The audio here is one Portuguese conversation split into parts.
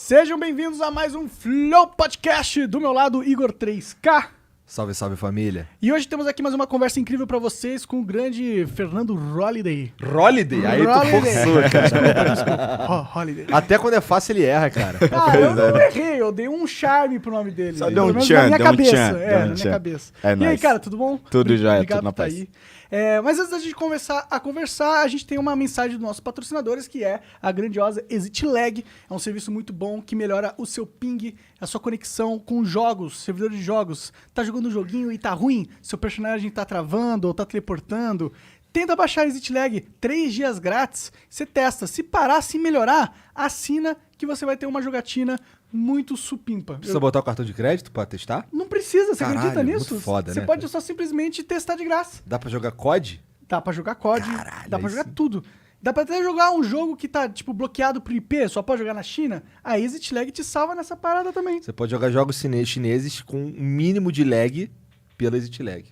Sejam bem-vindos a mais um Flow Podcast. Do meu lado, Igor 3K. Salve, salve família. E hoje temos aqui mais uma conversa incrível pra vocês com o grande Fernando Holiday. Holiday? Aí tu forçou, cara. Desculpa. Holiday. Até quando é fácil ele erra, cara. Ah, eu não errei, eu dei um charme pro nome dele. Só deu um Pelo menos tchan, na minha deu um cabeça. tchan, É, deu um na minha tchan. cabeça. É E aí, nóis. cara, tudo bom? Tudo jóia, Obrigado tudo na por paz. estar aí. Mas antes da gente começar a conversar, a gente tem uma mensagem dos nossos patrocinadores, que é a grandiosa ExitLag. É um serviço muito bom que melhora o seu ping, a sua conexão com jogos, servidores de jogos. Tá jogando um joguinho e tá ruim? Seu personagem tá travando ou tá teleportando? Tenta baixar a ExitLag, 3 dias grátis. Você testa. Se parar, se melhorar, assina que você vai ter uma jogatina muito supimpa. Precisa botar o cartão de crédito pra testar? Não precisa, você Caralho, acredita nisso? muito foda, você né? pode só simplesmente testar de graça. Dá pra jogar COD? Dá pra jogar COD, Caralho, dá pra aí jogar sim. tudo. Dá pra até jogar um jogo que tá, tipo, bloqueado por IP, só pode jogar na China. A ExitLag te salva nessa parada também. Você pode jogar jogos chineses com um mínimo de lag pela ExitLag.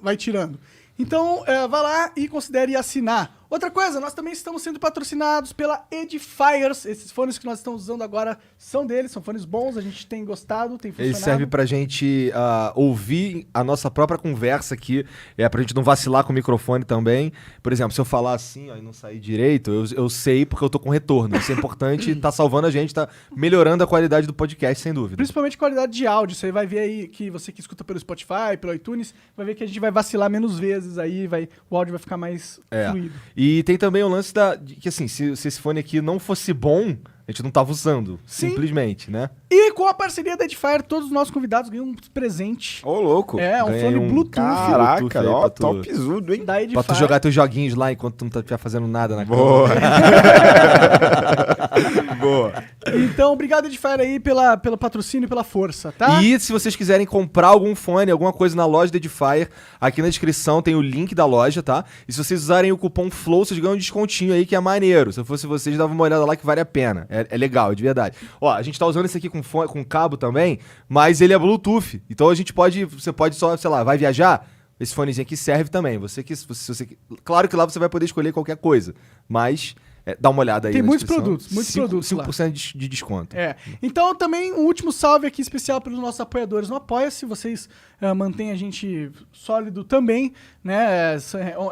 Vai tirando. Então, vá lá e considere assinar. Outra coisa, nós também estamos sendo patrocinados pela Edifiers. Esses fones que nós estamos usando agora são deles, são fones bons, a gente tem gostado, tem funcionado. Ele serve pra gente ouvir a nossa própria conversa aqui, pra gente não vacilar com o microfone também. Por exemplo, se eu falar assim ó, e não sair direito, eu sei porque eu tô com retorno. Isso é importante, tá salvando a gente, tá melhorando a qualidade do podcast, sem dúvida. Principalmente qualidade de áudio. Você vai ver aí que você que escuta pelo Spotify, pelo iTunes, vai ver que a gente vai vacilar menos vezes aí, o áudio vai ficar mais fluido. E tem também o lance que assim, se esse fone aqui não fosse bom, a gente não tava usando, Sim. simplesmente, né? E com a parceria da Edifier, todos os nossos convidados ganham um presente. Ô, louco. Um Ganhei fone um Bluetooth Caraca, Bluetooth aí ó, pra tu- topzudo, hein? da Edifier. Pra tu jogar teus joguinhos lá enquanto tu não tá fazendo nada na Boa. cama. Boa. Então, obrigado, Edifier, aí, pelo patrocínio e pela força, tá? E se vocês quiserem comprar algum fone, alguma coisa na loja da Edifier, aqui na descrição tem o link da loja, tá? E se vocês usarem o cupom FLOW, vocês ganham um descontinho aí que é maneiro. Se eu fosse vocês, dava uma olhada lá que vale a pena. É legal, é de verdade. Ó, a gente tá usando esse aqui com cabo também, mas ele é Bluetooth. Então você pode só, sei lá, vai viajar? Esse fonezinho aqui serve também. Claro que lá você vai poder escolher qualquer coisa, mas dá uma olhada aí Tem na muitos descrição. produtos lá. 5% de desconto. Então também um último salve aqui especial para os nossos apoiadores no Apoia-se. Vocês mantêm a gente sólido também, né?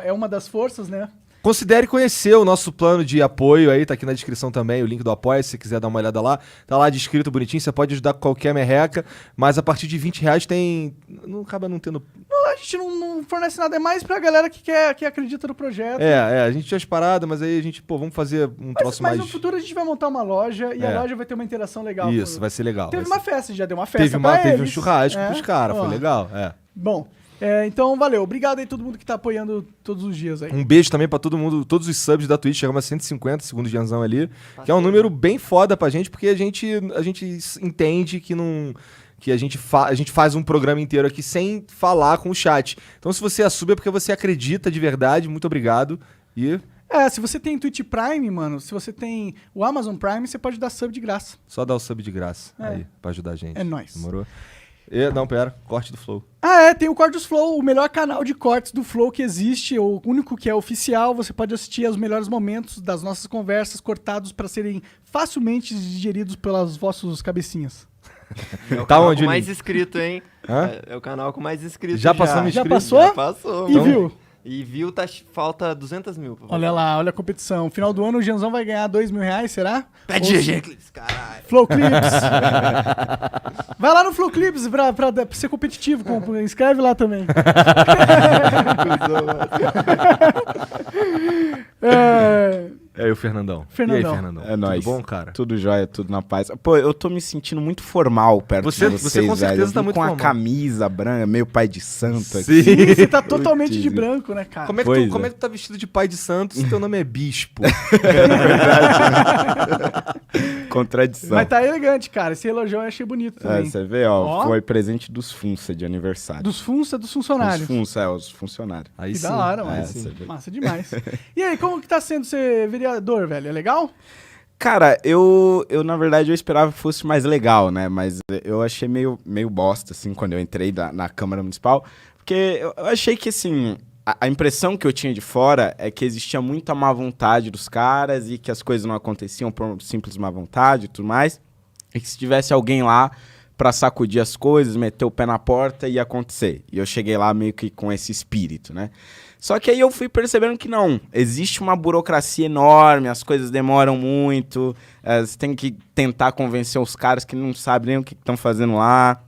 É uma das forças, né? Considere conhecer o nosso plano de apoio aí, tá aqui na descrição também, o link do apoio, se você quiser dar uma olhada lá. Tá lá descrito bonitinho, você pode ajudar com qualquer merreca, mas a partir de R$20 tem... Não acaba não tendo... Não, a gente não fornece nada, é mais pra galera que acredita no projeto. a gente tinha as paradas, mas aí a gente, vamos fazer um troço Mas mais... no futuro a gente vai montar uma loja e a loja vai ter uma interação legal. Isso, vai ser legal. Teve vai uma ser- festa, já deu uma festa Teve um eles. churrasco pros caras, Ó. foi legal, Bom, então valeu. Obrigado aí todo mundo que tá apoiando todos os dias aí. Um beijo também pra todo mundo, todos os subs da Twitch, chegamos a 150, segundo o Gianzão ali, que é um número bem foda pra gente, porque a gente entende que não... que a gente faz um programa inteiro aqui sem falar com o chat. Então se você é sub é porque você acredita de verdade, muito obrigado. E Se você tem Twitch Prime, mano, se você tem o Amazon Prime, você pode dar sub de graça. só dá o sub de graça aí, pra ajudar a gente. É nóis. Demorou? Não, pera, corte do Flow. Tem o Cortes Flow, o melhor canal de cortes do Flow que existe, o único que é oficial. Você pode assistir aos melhores momentos das nossas conversas cortados para serem facilmente digeridos pelas vossos cabecinhas. É o Tá canal onde, com mais Lin? inscrito, hein? Hã? É o canal com mais inscritos. Já passamos Já inscrito? passou? Já passou. E viu? E viu, falta 200 mil. pra Olha lá, olha a competição. Final do ano o Gianzão vai ganhar R$2.000, será? Pede Ou- GG Clips, caralho. Flow Clips. Vai lá no Flow Clips pra ser competitivo. Inscreve lá também. E aí, o Fernandão. Fernandão. E aí, Fernandão? É nóis. Tudo bom, cara? Tudo jóia, tudo na paz. Pô, eu tô me sentindo muito formal perto Você- de você vocês, com certeza velho. Eu vim tá muito com a formal. camisa branca, meio pai de santo aqui. Sim. Sim, você tá totalmente de Putz. branco, né, cara? Como é, que Pois tu, como é. é que tu tá vestido de pai de santos e teu nome é Bispo? Contradição. Mas tá elegante, cara. Esse elogio eu achei bonito também. Você vê, ó, Ó. foi presente dos Funça de aniversário. Dos Os funcionários. Funça, os funcionários. Aí Que sim. da hora, mano. É, você vê. Massa demais. E aí, como que tá sendo ser vereador, velho? É legal? Cara, eu na verdade eu esperava que fosse mais legal, né? Mas eu achei meio bosta, assim, quando eu entrei na Câmara Municipal. Porque eu achei que, assim, a impressão que eu tinha de fora é que existia muita má vontade dos caras e que as coisas não aconteciam por simples má vontade e tudo mais. E que se tivesse alguém lá pra sacudir as coisas, meter o pé na porta, ia acontecer. E eu cheguei lá meio que com esse espírito, né? Só que aí eu fui percebendo que não. Existe uma burocracia enorme, as coisas demoram muito, você tem que tentar convencer os caras que não sabem nem o que estão fazendo lá.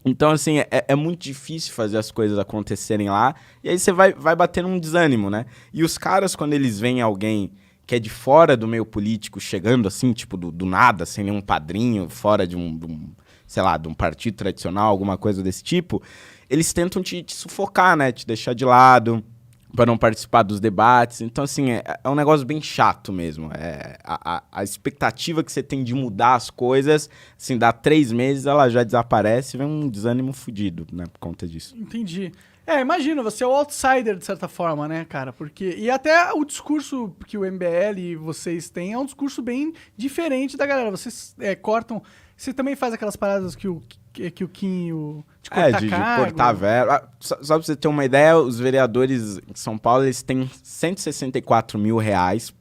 Então, assim, é muito difícil fazer as coisas acontecerem lá. E aí você vai batendo um desânimo, né? E os caras, quando eles veem alguém que é de fora do meio político, chegando assim, tipo, do nada, sem nenhum padrinho, fora de sei lá, de um partido tradicional, alguma coisa desse tipo, eles tentam te sufocar, né? Te deixar de lado, para não participar dos debates. Então, assim, é um negócio bem chato mesmo. A expectativa que você tem de mudar as coisas, assim, dá 3 meses, ela já desaparece e vem um desânimo fudido, né, por conta disso. Entendi. Imagina, você é o outsider, de certa forma, né, cara? Porque... E até o discurso que o MBL e vocês têm é um discurso bem diferente da galera. Vocês cortam... Você também faz aquelas paradas que o Kim... de cortar de cargo. cortar verba. Só pra você ter uma ideia, os vereadores em São Paulo, eles têm R$164 mil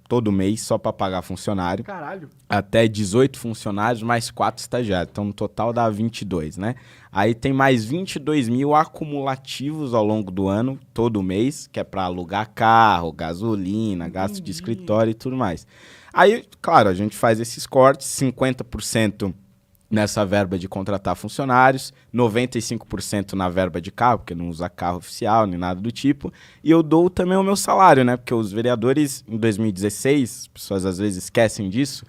todo mês só pra pagar funcionário. Caralho. Até 18 funcionários, mais 4 estagiários. Então, no total dá 22, né? Aí tem mais 22 mil acumulativos ao longo do ano, todo mês, que é pra alugar carro, gasolina, gasto de escritório e tudo mais. Aí, claro, a gente faz esses cortes, 50% nessa verba de contratar funcionários, 95% na verba de carro, porque não usa carro oficial nem nada do tipo, e eu dou também o meu salário, né? Porque os vereadores, em 2016, as pessoas às vezes esquecem disso,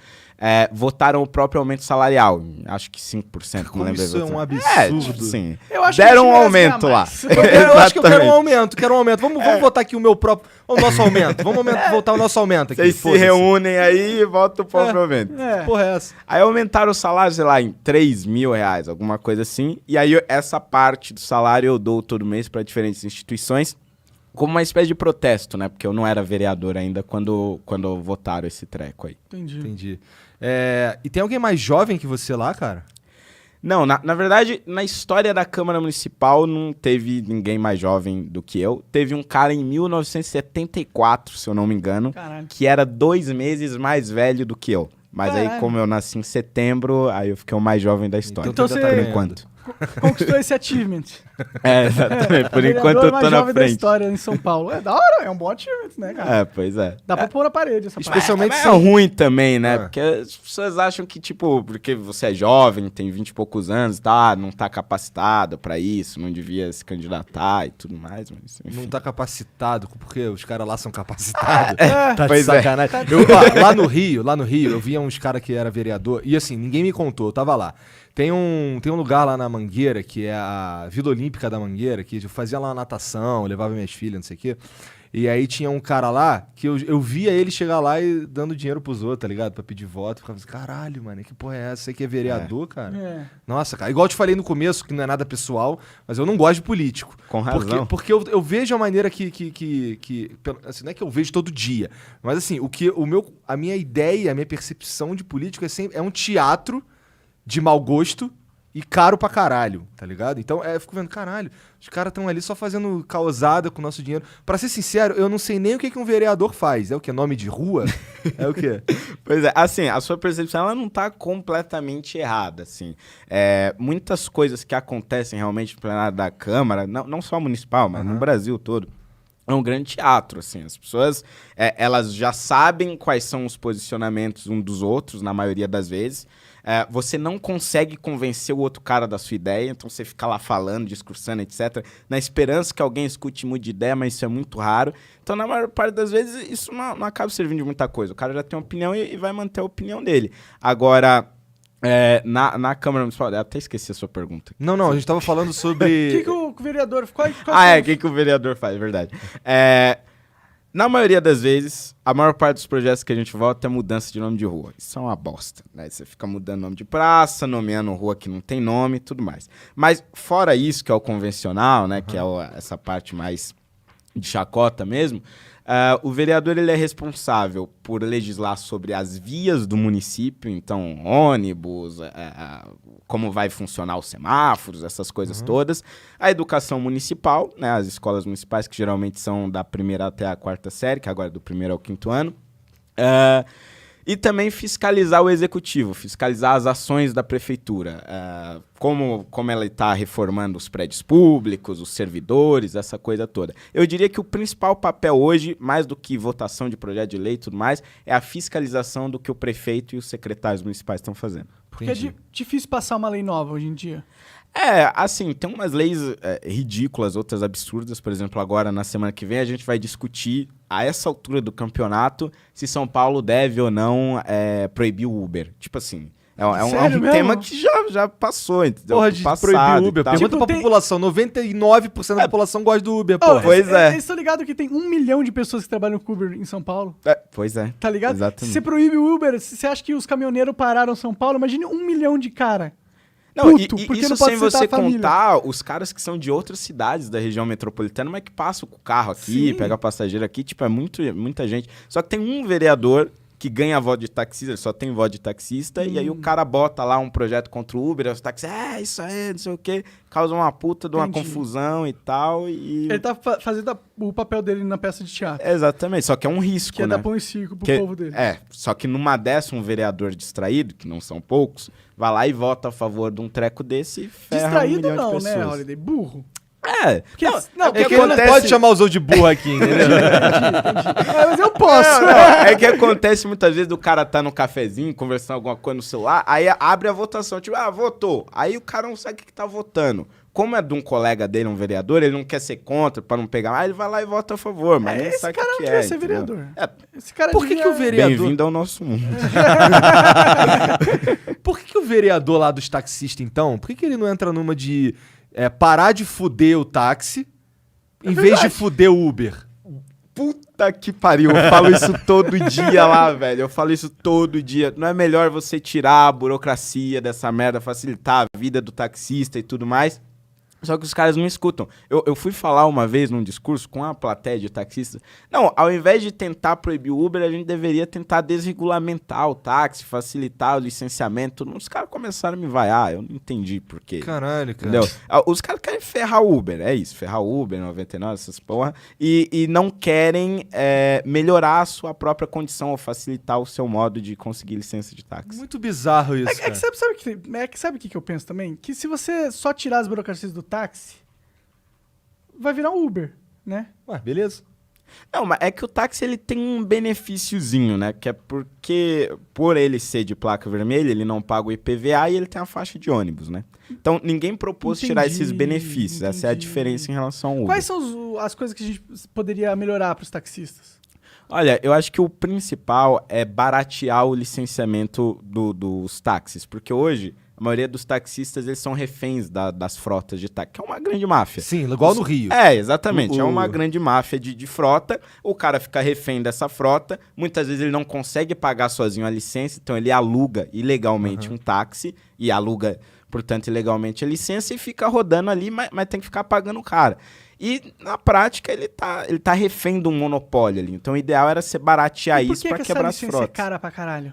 votaram o próprio aumento salarial, acho que 5%, Como não lembro. isso é um absurdo. Sim. Eu acho Deram que um devia aumento ganhar lá. mais. Eu acho que eu quero um aumento, Vamos votar aqui o nosso aumento. Vamos votar o nosso aumento aqui. Vocês se reúnem aí e votam o próprio aumento. Porra, é essa? Aí aumentaram o salário, sei lá, em R$3 mil, alguma coisa assim. E aí essa parte do salário eu dou todo mês para diferentes instituições, como uma espécie de protesto, né? Porque eu não era vereador ainda quando votaram esse treco aí. Entendi. E tem alguém mais jovem que você lá, cara? Não, na verdade, na história da Câmara Municipal não teve ninguém mais jovem do que eu. Teve um cara em 1974, se eu não me engano, Caralho. que era 2 meses mais velho do que eu. Mas aí, como eu nasci em setembro, aí eu fiquei o mais jovem da história. Então por você- enquanto. Conquistou esse achievement. Exatamente. Por Vereador enquanto eu mais tô na jovem da frente. história em São Paulo. É da hora, é um bom achievement, né, cara? Pois é. Dá pra pôr na parede essa parada. Especialmente É ruim também, né? Ah. Porque as pessoas acham que, tipo, porque você é jovem, tem 20 e poucos anos, tá, não tá capacitado pra isso, não devia se candidatar e tudo mais, mas enfim. Não tá capacitado, porque os caras lá são capacitados. Tá de Pois é. sacanagem. Lá no Rio, eu via uns caras que era vereador, e assim, ninguém me contou, eu tava lá. Tem um lugar lá na Mangueira, que é a Vila Olímpica da Mangueira, que eu fazia lá natação, levava minhas filhas, não sei o quê. E aí tinha um cara lá, que eu via ele chegar lá e dando dinheiro pros outros, tá ligado? Pra pedir voto. Eu ficava assim, caralho, mano, que porra é essa? Você que é vereador, cara? É. Nossa, cara. Igual eu te falei no começo, que não é nada pessoal, mas eu não gosto de político. Com razão. Porque eu vejo a maneira que assim, não é que eu vejo todo dia, mas assim, a minha ideia, a minha percepção de político é um teatro de mau gosto e caro pra caralho, tá ligado? Então, eu fico vendo, caralho, os caras estão ali só fazendo causada com o nosso dinheiro. Pra ser sincero, eu não sei nem o que um vereador faz. É o quê? Nome de rua? É o quê? Pois é, assim, a sua percepção ela não tá completamente errada, assim. Muitas coisas que acontecem realmente no plenário da Câmara, não só municipal, mas no Brasil todo, é um grande teatro, assim. As pessoas, elas já sabem quais são os posicionamentos uns dos outros, na maioria das vezes. Você não consegue convencer o outro cara da sua ideia, então você fica lá falando, discursando, etc., na esperança que alguém escute e mude de ideia, mas isso é muito raro. Então, na maior parte das vezes, isso não acaba servindo de muita coisa. O cara já tem uma opinião e vai manter a opinião dele. Agora, na Câmara Municipal... Eu até esqueci a sua pergunta. Não, a gente tava falando O sobre... que o vereador... O que o vereador faz, é verdade. Na maioria das vezes, a maior parte dos projetos que a gente vota é mudança de nome de rua. Isso é uma bosta, né? Você fica mudando nome de praça, nomeando rua que não tem nome e tudo mais. Mas fora isso, que é o convencional, né? Que é essa parte mais de chacota mesmo, O vereador ele é responsável por legislar sobre as vias do município, então ônibus, como vai funcionar os semáforos, essas coisas todas. A educação municipal, né, as escolas municipais que geralmente são da primeira até a quarta série, que agora é do primeiro ao quinto ano. E também fiscalizar o executivo, fiscalizar as ações da prefeitura, como ela está reformando os prédios públicos, os servidores, essa coisa toda. Eu diria que o principal papel hoje, mais do que votação de projeto de lei e tudo mais, é a fiscalização do que o prefeito e os secretários municipais estão fazendo. Porque é difícil passar uma lei nova hoje em dia. Assim, tem umas leis ridículas, outras absurdas. Por exemplo, agora, na semana que vem, a gente vai discutir, a essa altura do campeonato, se São Paulo deve ou não proibir o Uber. Tipo assim, é um tema que já passou, entendeu? Porra, de proibir o Uber. Pergunta pra população, 99% da população gosta do Uber, porra. Pois é. Vocês estão ligados que tem 1 milhão de pessoas que trabalham com Uber em São Paulo? Pois é. Tá ligado? Exatamente. Se você proíbe o Uber, você acha que os caminhoneiros pararam São Paulo? Imagine 1 milhão de cara. Não, Puto, e porque isso não pode sem você citar a família. contar os caras que são de outras cidades da região metropolitana, mas que passam com o carro aqui, Sim. pega passageiro aqui, tipo, é muita gente. Só que tem um vereador que ganha voto de taxista, ele só tem voto de taxista, e aí o cara bota lá um projeto contra o Uber, os taxistas, isso aí, não sei o quê, causa uma puta de uma confusão e tal, e... Ele tá fazendo o papel dele na peça de teatro. Exatamente, só que é um risco, Que é né? dar pão e circo pro povo dele. Só que numa dessa, um vereador distraído, que não são poucos, vai lá e vota a favor de um treco desse e ferra Distraído 1 milhão de não, pessoas. né, Holiday? Burro. Porque, Não, É que ele não pode chamar os outros de burro aqui, entendeu? mas eu posso. Não, é que acontece muitas vezes do cara tá no cafezinho, conversando alguma coisa no celular, aí abre a votação, tipo, votou. Aí o cara não sabe o que tá votando. Como é de um colega dele, um vereador, ele não quer ser contra pra não pegar, ele vai lá e vota a favor, mas nem Esse sabe o cara não que devia é. ser entendeu? vereador. Esse cara Por que devia- o vereador... Bem-vindo ao nosso mundo. Por que o vereador lá dos taxistas, então, por que ele não entra numa de parar de fuder o táxi em vez de fuder o Uber? Puta que pariu, eu falo isso todo dia lá, velho. Eu falo isso todo dia. Não é melhor você tirar a burocracia dessa merda, facilitar a vida do taxista e tudo mais? Só que os caras não escutam. Eu fui falar uma vez num discurso com uma plateia de taxistas. Não, ao invés de tentar proibir o Uber, a gente deveria tentar desregulamentar o táxi, facilitar o licenciamento. Os caras começaram a me vaiar, eu não entendi por quê. Caralho, cara. Entendeu? Os caras querem ferrar o Uber, é isso. Ferrar o Uber, 99, essas porra. E não querem melhorar a sua própria condição ou facilitar o seu modo de conseguir licença de táxi. Muito bizarro isso, É cara. que sabe o que eu penso também? Que se você só tirar as burocracias do táxi, vai virar um Uber, né? Ué, beleza. Não, mas é que o táxi ele tem um benefíciozinho, né? Que é porque, por ele ser de placa vermelha, ele não paga o IPVA e ele tem a faixa de ônibus, né? Então, ninguém propôs tirar esses benefícios. Essa é a diferença em relação ao Uber. Quais são as coisas que a gente poderia melhorar para os taxistas? Olha, eu acho que o principal é baratear o licenciamento dos táxis. Porque hoje, a maioria dos taxistas, eles são reféns das frotas de táxi, que é uma grande máfia. Sim, igual no Rio. Exatamente. É uma grande máfia de frota. O cara fica refém dessa frota. Muitas vezes ele não consegue pagar sozinho a licença, então ele aluga ilegalmente um táxi e aluga, portanto, ilegalmente a licença e fica rodando ali, mas tem que ficar pagando o cara. E, na prática, ele tá refém de um monopólio ali. Então, o ideal era você baratear isso pra quebrar as essa licença é frotas. cara pra caralho?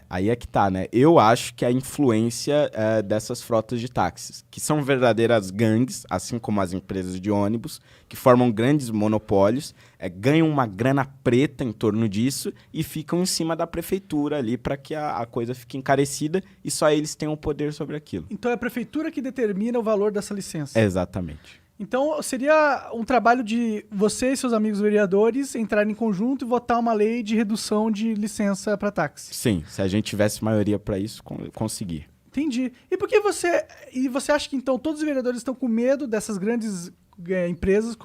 Aí é que tá, né? Eu acho que a influência dessas frotas de táxis, que são verdadeiras gangues, assim como as empresas de ônibus, que formam grandes monopólios, ganham uma grana preta em torno disso e ficam em cima da prefeitura ali para que a coisa fique encarecida e só eles tenham poder sobre aquilo. Então é a prefeitura que determina o valor dessa licença. Exatamente. Então seria um trabalho de você e seus amigos vereadores entrarem em conjunto e votar uma lei de redução de licença para táxi. Sim, se a gente tivesse maioria para isso, conseguir. Entendi. E por que você acha que então todos os vereadores estão com medo dessas grandes empresas,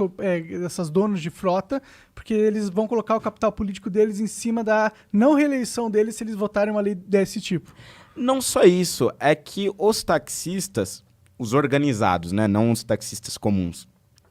dessas donos de frota, porque eles vão colocar o capital político deles em cima da não reeleição deles se eles votarem uma lei desse tipo? Não só isso, é que os taxistas, os organizados, né, não os taxistas comuns,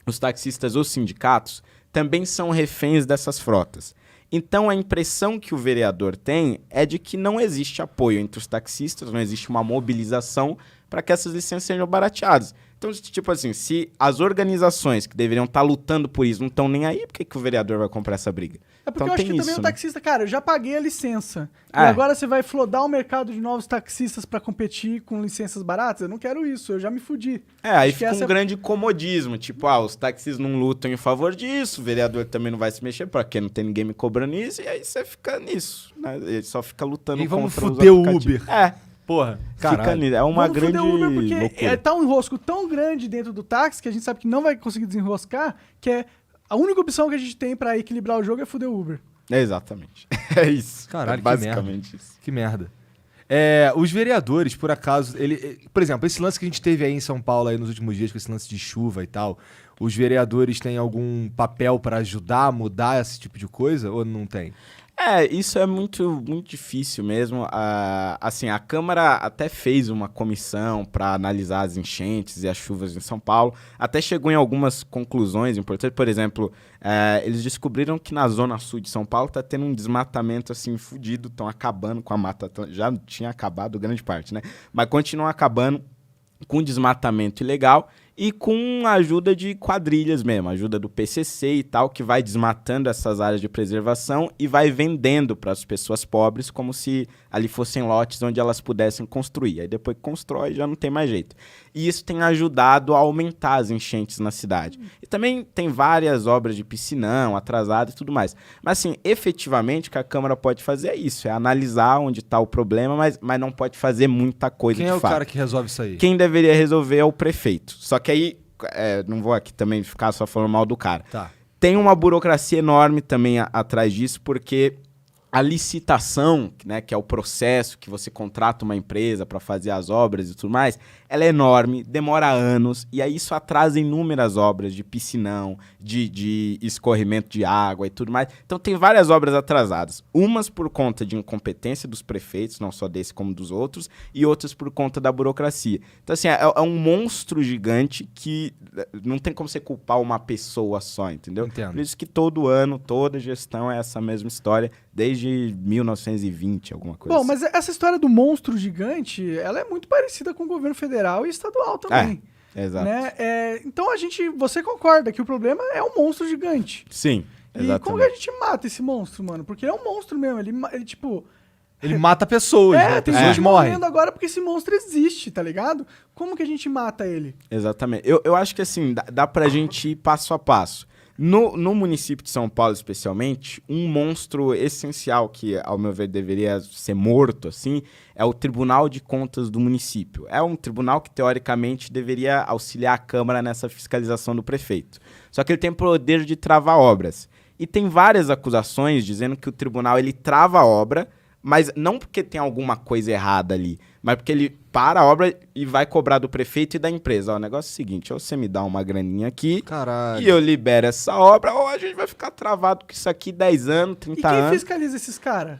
os taxistas, os sindicatos, também são reféns dessas frotas. Então, a impressão que o vereador tem é de que não existe apoio entre os taxistas, não existe uma mobilização para que essas licenças sejam barateadas. Então, tipo assim, se as organizações que deveriam estar lutando por isso não estão nem aí, por que o vereador vai comprar essa briga? É porque Então eu acho tem que também isso, o né? taxista, cara, eu já paguei a licença. E É. agora você vai flodar o mercado de novos taxistas pra competir com licenças baratas? Eu não quero isso, eu já me fudi. Aí Acho que fica essa um grande comodismo, tipo, os táxis não lutam em favor disso, o vereador também não vai se mexer, porque não tem ninguém me cobrando isso, e aí você fica nisso, né? Ele só fica lutando E vamos contra os fuder o aplicativos. Uber. Porra, Fica caralho. nisso. É uma Vamos grande fuder o Uber porque loucura. tá um enrosco tão grande dentro do táxi que a gente sabe que não vai conseguir desenroscar, que é a única opção que a gente tem pra equilibrar o jogo é fuder o Uber. Exatamente. É isso. Caralho, é que basicamente isso. Que merda. Os vereadores, por acaso, por exemplo, esse lance que a gente teve aí em São Paulo aí nos últimos dias, com esse lance de chuva e tal, os vereadores têm algum papel pra ajudar a mudar esse tipo de coisa ou não tem? Isso é muito, muito difícil mesmo. Assim, a Câmara até fez uma comissão para analisar as enchentes e as chuvas em São Paulo. Até chegou em algumas conclusões importantes. Por exemplo, eles descobriram que na zona sul de São Paulo tá tendo um desmatamento assim fudido. Estão acabando com a mata. Já tinha acabado grande parte, né? Mas continuam acabando com desmatamento ilegal e com a ajuda de quadrilhas mesmo, ajuda do PCC e tal, que vai desmatando essas áreas de preservação e vai vendendo para as pessoas pobres como se ali fossem lotes onde elas pudessem construir. Aí depois que constrói já não tem mais jeito. E isso tem ajudado a aumentar as enchentes na cidade. E também tem várias obras de piscinão, atrasadas e tudo mais. Mas assim, efetivamente o que a Câmara pode fazer é isso, é analisar onde está o problema, mas não pode fazer muita coisa Quem de é o fato. cara que resolve isso aí? Quem deveria resolver é o prefeito. Só que aí, não vou aqui também ficar só falando mal do cara. Tá. Tem uma burocracia enorme também atrás disso, porque a licitação, né, que é o processo que você contrata uma empresa para fazer as obras e tudo mais, ela é enorme, demora anos, e aí isso atrasa inúmeras obras de piscinão, de escorrimento de água e tudo mais. Então tem várias obras atrasadas, umas por conta de incompetência dos prefeitos, não só desse como dos outros, e outras por conta da burocracia. Então assim, é um monstro gigante que não tem como você culpar uma pessoa só, entendeu? Entendo. Por isso que todo ano, toda gestão é essa mesma história, desde 1920, alguma coisa Bom, assim. mas essa história do monstro gigante, ela é muito parecida com o governo federal e estadual também. Exato. Né? Então você concorda que o problema é um monstro gigante. Sim, E como exatamente. que a gente mata esse monstro, mano? Porque ele é um monstro mesmo, ele tipo... Ele mata pessoas, né? tem Pessoas gente morrem. morrendo agora porque esse monstro existe, tá ligado? Como que a gente mata ele? Exatamente. Eu acho que assim, dá pra gente ir passo a passo. No município de São Paulo, especialmente, um monstro essencial que, ao meu ver, deveria ser morto, assim, é o Tribunal de Contas do município. É um tribunal que, teoricamente, deveria auxiliar a Câmara nessa fiscalização do prefeito. Só que ele tem o poder de travar obras. E tem várias acusações dizendo que o tribunal ele trava a obra, mas não porque tem alguma coisa errada ali, mas porque ele para a obra e vai cobrar do prefeito e da empresa. Ó, o negócio é o seguinte, ou você me dá uma graninha aqui Caralho. e eu libero essa obra, ou a gente vai ficar travado com isso aqui 10 anos, 30 E quem anos. fiscaliza esses caras?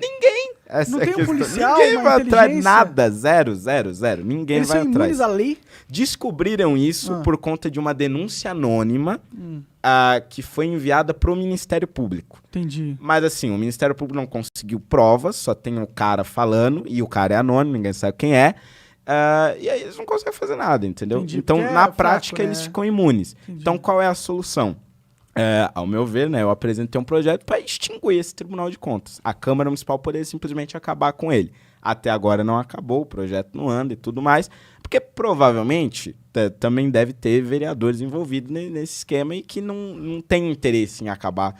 Essa não é a tem um questão. policial, Ninguém uma vai atrás, inteligência? nada, zero. Ninguém Eles vai são atrás. imunes à lei? Descobriram isso por conta de uma denúncia anônima que foi enviada pro Ministério Público. Entendi. Mas assim, o Ministério Público não conseguiu provas, só tem o cara falando, e o cara é anônimo, ninguém sabe quem é. E aí eles não conseguem fazer nada, entendeu? Entendi, Então, porque é na fraco, prática, né? eles ficam imunes. Entendi. Então, qual é a solução? Ao meu ver, né, eu apresentei um projeto para extinguir esse Tribunal de Contas. A Câmara Municipal poderia simplesmente acabar com ele. Até agora não acabou, o projeto não anda e tudo mais, porque provavelmente também deve ter vereadores envolvidos nesse esquema e que não tem interesse em acabar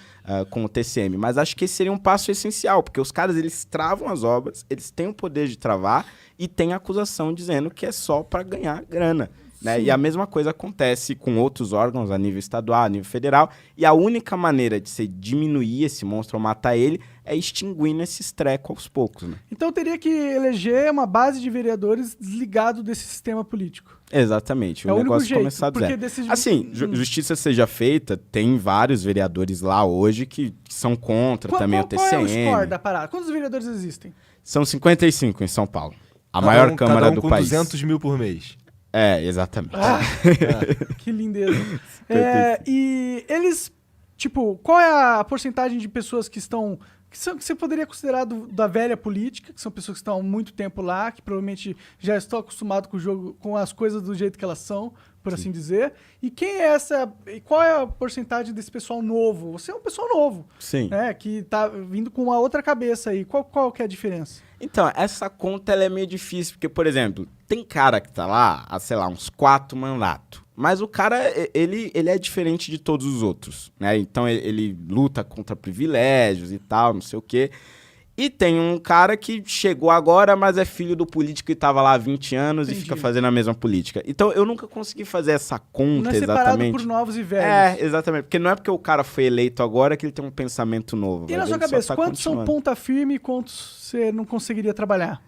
com o TCM. Mas acho que esse seria um passo essencial, porque os caras eles travam as obras, eles têm o poder de travar e tem acusação dizendo que é só para ganhar grana. Né? E a mesma coisa acontece com outros órgãos a nível estadual, a nível federal, e a única maneira de você diminuir esse monstro ou matar ele é extinguindo esses trecos aos poucos. Né? Então teria que eleger uma base de vereadores desligado desse sistema político. Exatamente, É o o único negócio jeito, começar do porque zero. desses- Assim, justiça seja feita, tem vários vereadores lá hoje que são contra também o qual é o TCM. score da parada? Quantos vereadores existem? São 55 em São Paulo, a Cada maior um- Câmara cada um do com país. 200 mil por mês. Exatamente. Que lindeza. E eles, tipo, qual é a porcentagem de pessoas que estão que você poderia considerar da velha política, que são pessoas que estão há muito tempo lá, que provavelmente já estão acostumados com o jogo, com as coisas do jeito que elas são, por assim dizer. E qual é a porcentagem desse pessoal novo? Você é um pessoal novo, Sim. né? Que tá vindo com uma outra cabeça aí. Qual que é a diferença? Então, essa conta ela é meio difícil, porque, por exemplo, tem cara que tá lá há, sei lá, uns 4 mandatos. Mas o cara, ele é diferente de todos os outros, né? Então, ele luta contra privilégios e tal, não sei o quê. E tem um cara que chegou agora, mas é filho do político que tava lá há 20 anos Entendi. e fica fazendo a mesma política. Então, eu nunca consegui fazer essa conta Não é separado exatamente. por novos e velhos. É, exatamente. Porque não é porque o cara foi eleito agora que ele tem um pensamento novo. E na Vai sua ver, ele só cabeça, tá quantos são continuando. ponta firme e quantos você não conseguiria trabalhar?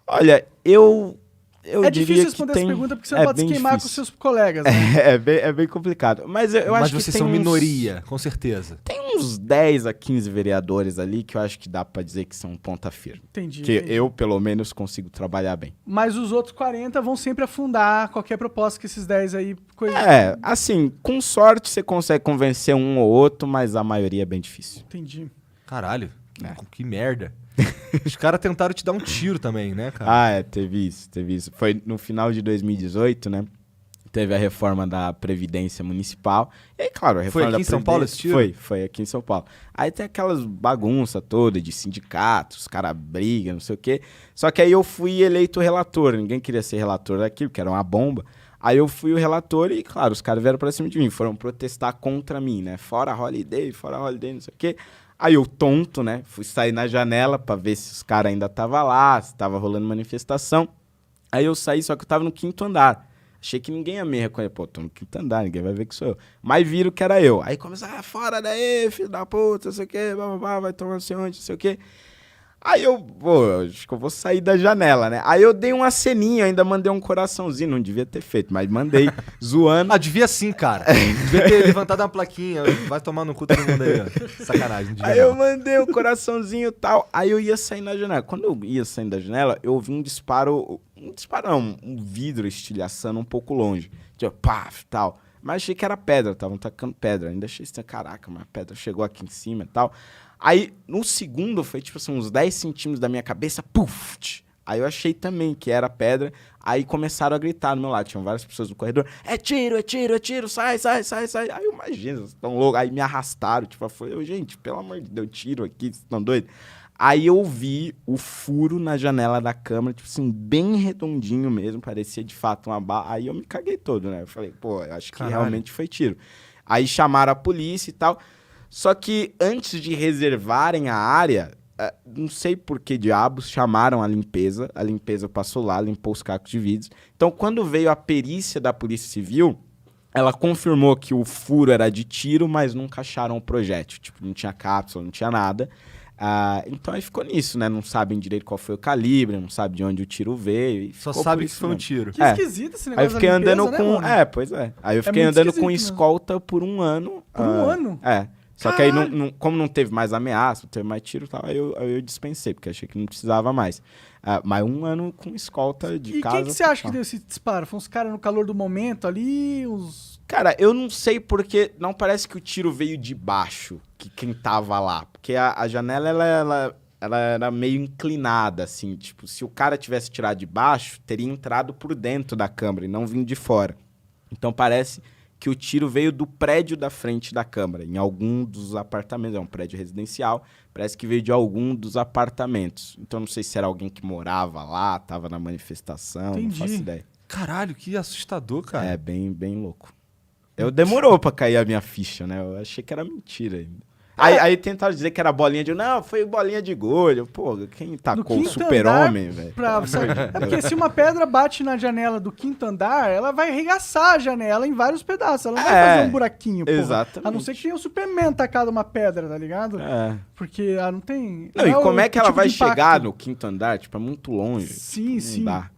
Olha, eu É difícil diria que responder tem... essa pergunta porque você não pode se bem queimar com difícil. seus colegas, né? É bem complicado. Mas eu Mas acho que vocês tem são uns- minoria, com certeza. Tem uns 10 a 15 vereadores ali que eu acho que dá pra dizer que são ponta firme. Entendi. Que entendi. eu, pelo menos, consigo trabalhar bem. Mas os outros 40 vão sempre afundar qualquer proposta que esses 10 aí... Coisa... É, assim, com sorte você consegue convencer um ou outro, mas a maioria é bem difícil. Entendi. Caralho, É. que merda. Os caras tentaram te dar um tiro também, né, cara? Teve isso. Foi no final de 2018, né? Teve a reforma da Previdência Municipal. E aí, claro, a Foi reforma aqui da em São Paulo esse Previdência- tiro? Foi aqui em São Paulo. Aí tem aquelas bagunças todas de sindicatos, os caras brigam, não sei o quê. Só que aí eu fui eleito relator. Ninguém queria ser relator daquilo, porque era uma bomba. Aí eu fui o relator e, claro, os caras vieram pra cima de mim. Foram protestar contra mim, né? Fora holiday, não sei o quê. Aí eu, tonto, né? Fui sair na janela pra ver se os caras ainda estavam lá, se tava rolando manifestação. Aí eu saí, só que eu tava no 5º andar. Achei que ninguém ia me reconhecer. Pô, tô no 5º andar, ninguém vai ver que sou eu. Mas viram que era eu. Aí começaram, fora daí, filho da puta, não sei o quê, blá, vai tomar não sei onde, não sei o quê. Aí acho que eu vou sair da janela, né? Aí eu dei uma ceninha, ainda mandei um coraçãozinho, não devia ter feito, mas mandei, zoando. Ah, devia sim, cara. Devia ter levantado uma plaquinha. Vai tomar no cu todo mundo aí, ó. Sacanagem, não devia Aí eu não. mandei um coraçãozinho e tal. Aí eu ia sair na janela. Quando eu ia saindo da janela, eu ouvi um disparo. Um disparo não, um vidro estilhaçando um pouco longe. Tipo, paf, tal. Mas achei que era pedra, estavam tacando pedra. Ainda achei estranho, caraca, mas a pedra chegou aqui em cima e tal. Aí, no segundo, foi tipo assim, uns 10 centímetros da minha cabeça, puf! Aí eu achei também que era pedra. Aí começaram a gritar no meu lado. Tinham várias pessoas no corredor. É tiro, sai. Aí eu imagino, vocês estão loucos. Aí me arrastaram. Tipo, eu falei, gente, pelo amor de Deus, tiro aqui, vocês estão doidos? Aí eu vi o furo na janela da câmera, tipo assim, bem redondinho mesmo. Parecia de fato uma bala. Aí eu me caguei todo, né? Eu falei, pô, eu acho que Caralho. realmente foi tiro. Aí chamaram a polícia e tal. Só que antes de reservarem a área, não sei por que diabos chamaram a limpeza passou lá, limpou os cacos de vidros. Então, quando veio a perícia da Polícia Civil, ela confirmou que o furo era de tiro, mas nunca acharam o projétil. Tipo, não tinha cápsula, não tinha nada. Então aí ficou nisso, né? Não sabem direito qual foi o calibre, não sabe de onde o tiro veio. E Só ficou sabe por que isso foi um mesmo. tiro. Que É. esquisito esse Aí negócio eu fiquei da limpeza, andando né, com. mano? Pois é. Aí eu fiquei muito andando com esquisito, né? escolta por um ano. Por um ano? É. Só que aí, Caralho. como não teve mais ameaça, não teve mais tiro e tal, aí eu dispensei, porque achei que não precisava mais. Mas um ano com escolta de E casa. quem que você acha que tal. deu esse disparo? Foi uns caras no calor do momento ali, uns... Cara, eu não sei porque não parece que o tiro veio de baixo, que quem tava lá. Porque a janela, ela era meio inclinada, assim. Tipo, se o cara tivesse tirado de baixo, teria entrado por dentro da câmara e não vindo de fora. Então parece que o tiro veio do prédio da frente da câmara, em algum dos apartamentos. É um prédio residencial, parece que veio de algum dos apartamentos. Então não sei se era alguém que morava lá, tava na manifestação, Entendi. não faço ideia. Caralho, que assustador, cara. É bem louco. Demorou pra cair a minha ficha, né? Eu achei que era mentira ainda. Aí tentaram dizer que era bolinha de... Não, foi bolinha de gude. Pô, quem tacou o quinto super-homem, velho? É porque se uma pedra bate na janela do 5º andar, ela vai arregaçar a janela em vários pedaços. Ela não vai fazer um buraquinho, porra. Exatamente. A não ser que tenha o Superman tacado uma pedra, tá ligado? É. Porque não tem... Não, e como é que ela vai impacto. chegar no 5º andar? Tipo, é muito longe. Sim, Não sim. dá.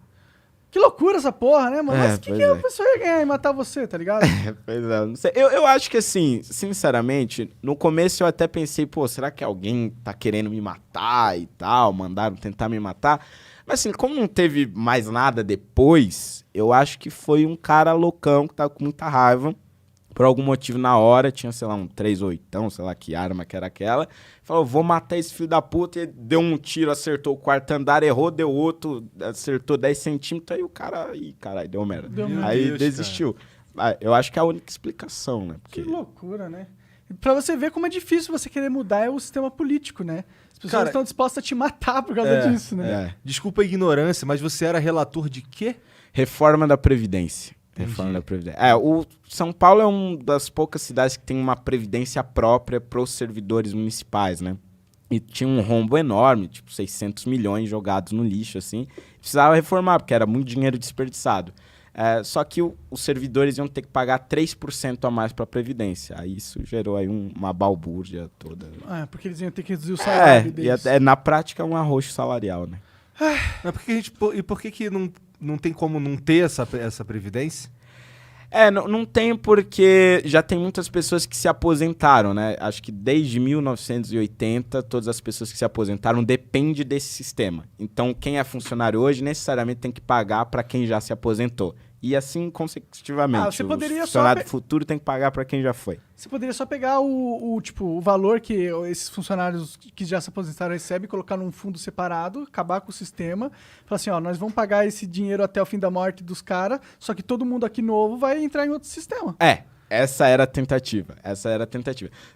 Que loucura essa porra, né, mano? É, Mas o que pois a é. pessoa ia ganhar em matar você, tá ligado? Pois é, não sei. Eu acho que assim, sinceramente, no começo eu até pensei, pô, será que alguém tá querendo me matar e tal? Mandaram tentar me matar. Mas assim, como não teve mais nada depois, eu acho que foi um cara loucão que tava com muita raiva. Por algum motivo, na hora, tinha, sei lá, um 3/8, sei lá que arma que era aquela. Falou, vou matar esse filho da puta. E deu um tiro, acertou o quarto andar, errou, deu outro, acertou 10 centímetros. Aí o cara, caralho, deu merda. Aí Deus, desistiu. Eu acho que é a única explicação, né? Que loucura, né? E pra você ver como é difícil você querer mudar é o sistema político, né? As pessoas Cara, estão dispostas a te matar por causa disso, né? Desculpa a ignorância, mas você era relator de quê? Reforma da Previdência. Reforma da Previdência. O São Paulo é uma das poucas cidades que tem uma previdência própria para os servidores municipais, né? E tinha um rombo enorme, tipo 600 milhões jogados no lixo, assim. Precisava reformar, porque era muito dinheiro desperdiçado. Só que os servidores iam ter que pagar 3% a mais para a Previdência. Aí isso gerou aí uma balbúrdia toda. Porque eles iam ter que reduzir o salário E deles. na prática é um arroxo salarial, né? Mas por que não tem como não ter essa previdência? Não tem porque já tem muitas pessoas que se aposentaram, né? Acho que desde 1980, todas as pessoas que se aposentaram dependem desse sistema. Então, quem é funcionário hoje necessariamente tem que pagar para quem já se aposentou. E assim consecutivamente. Você poderia o funcionário do futuro tem que pagar para quem já foi. Você poderia só pegar o valor que esses funcionários que já se aposentaram recebem, colocar num fundo separado, acabar com o sistema, falar assim, nós vamos pagar esse dinheiro até o fim da morte dos caras, só que todo mundo aqui novo vai entrar em outro sistema. Essa era a tentativa.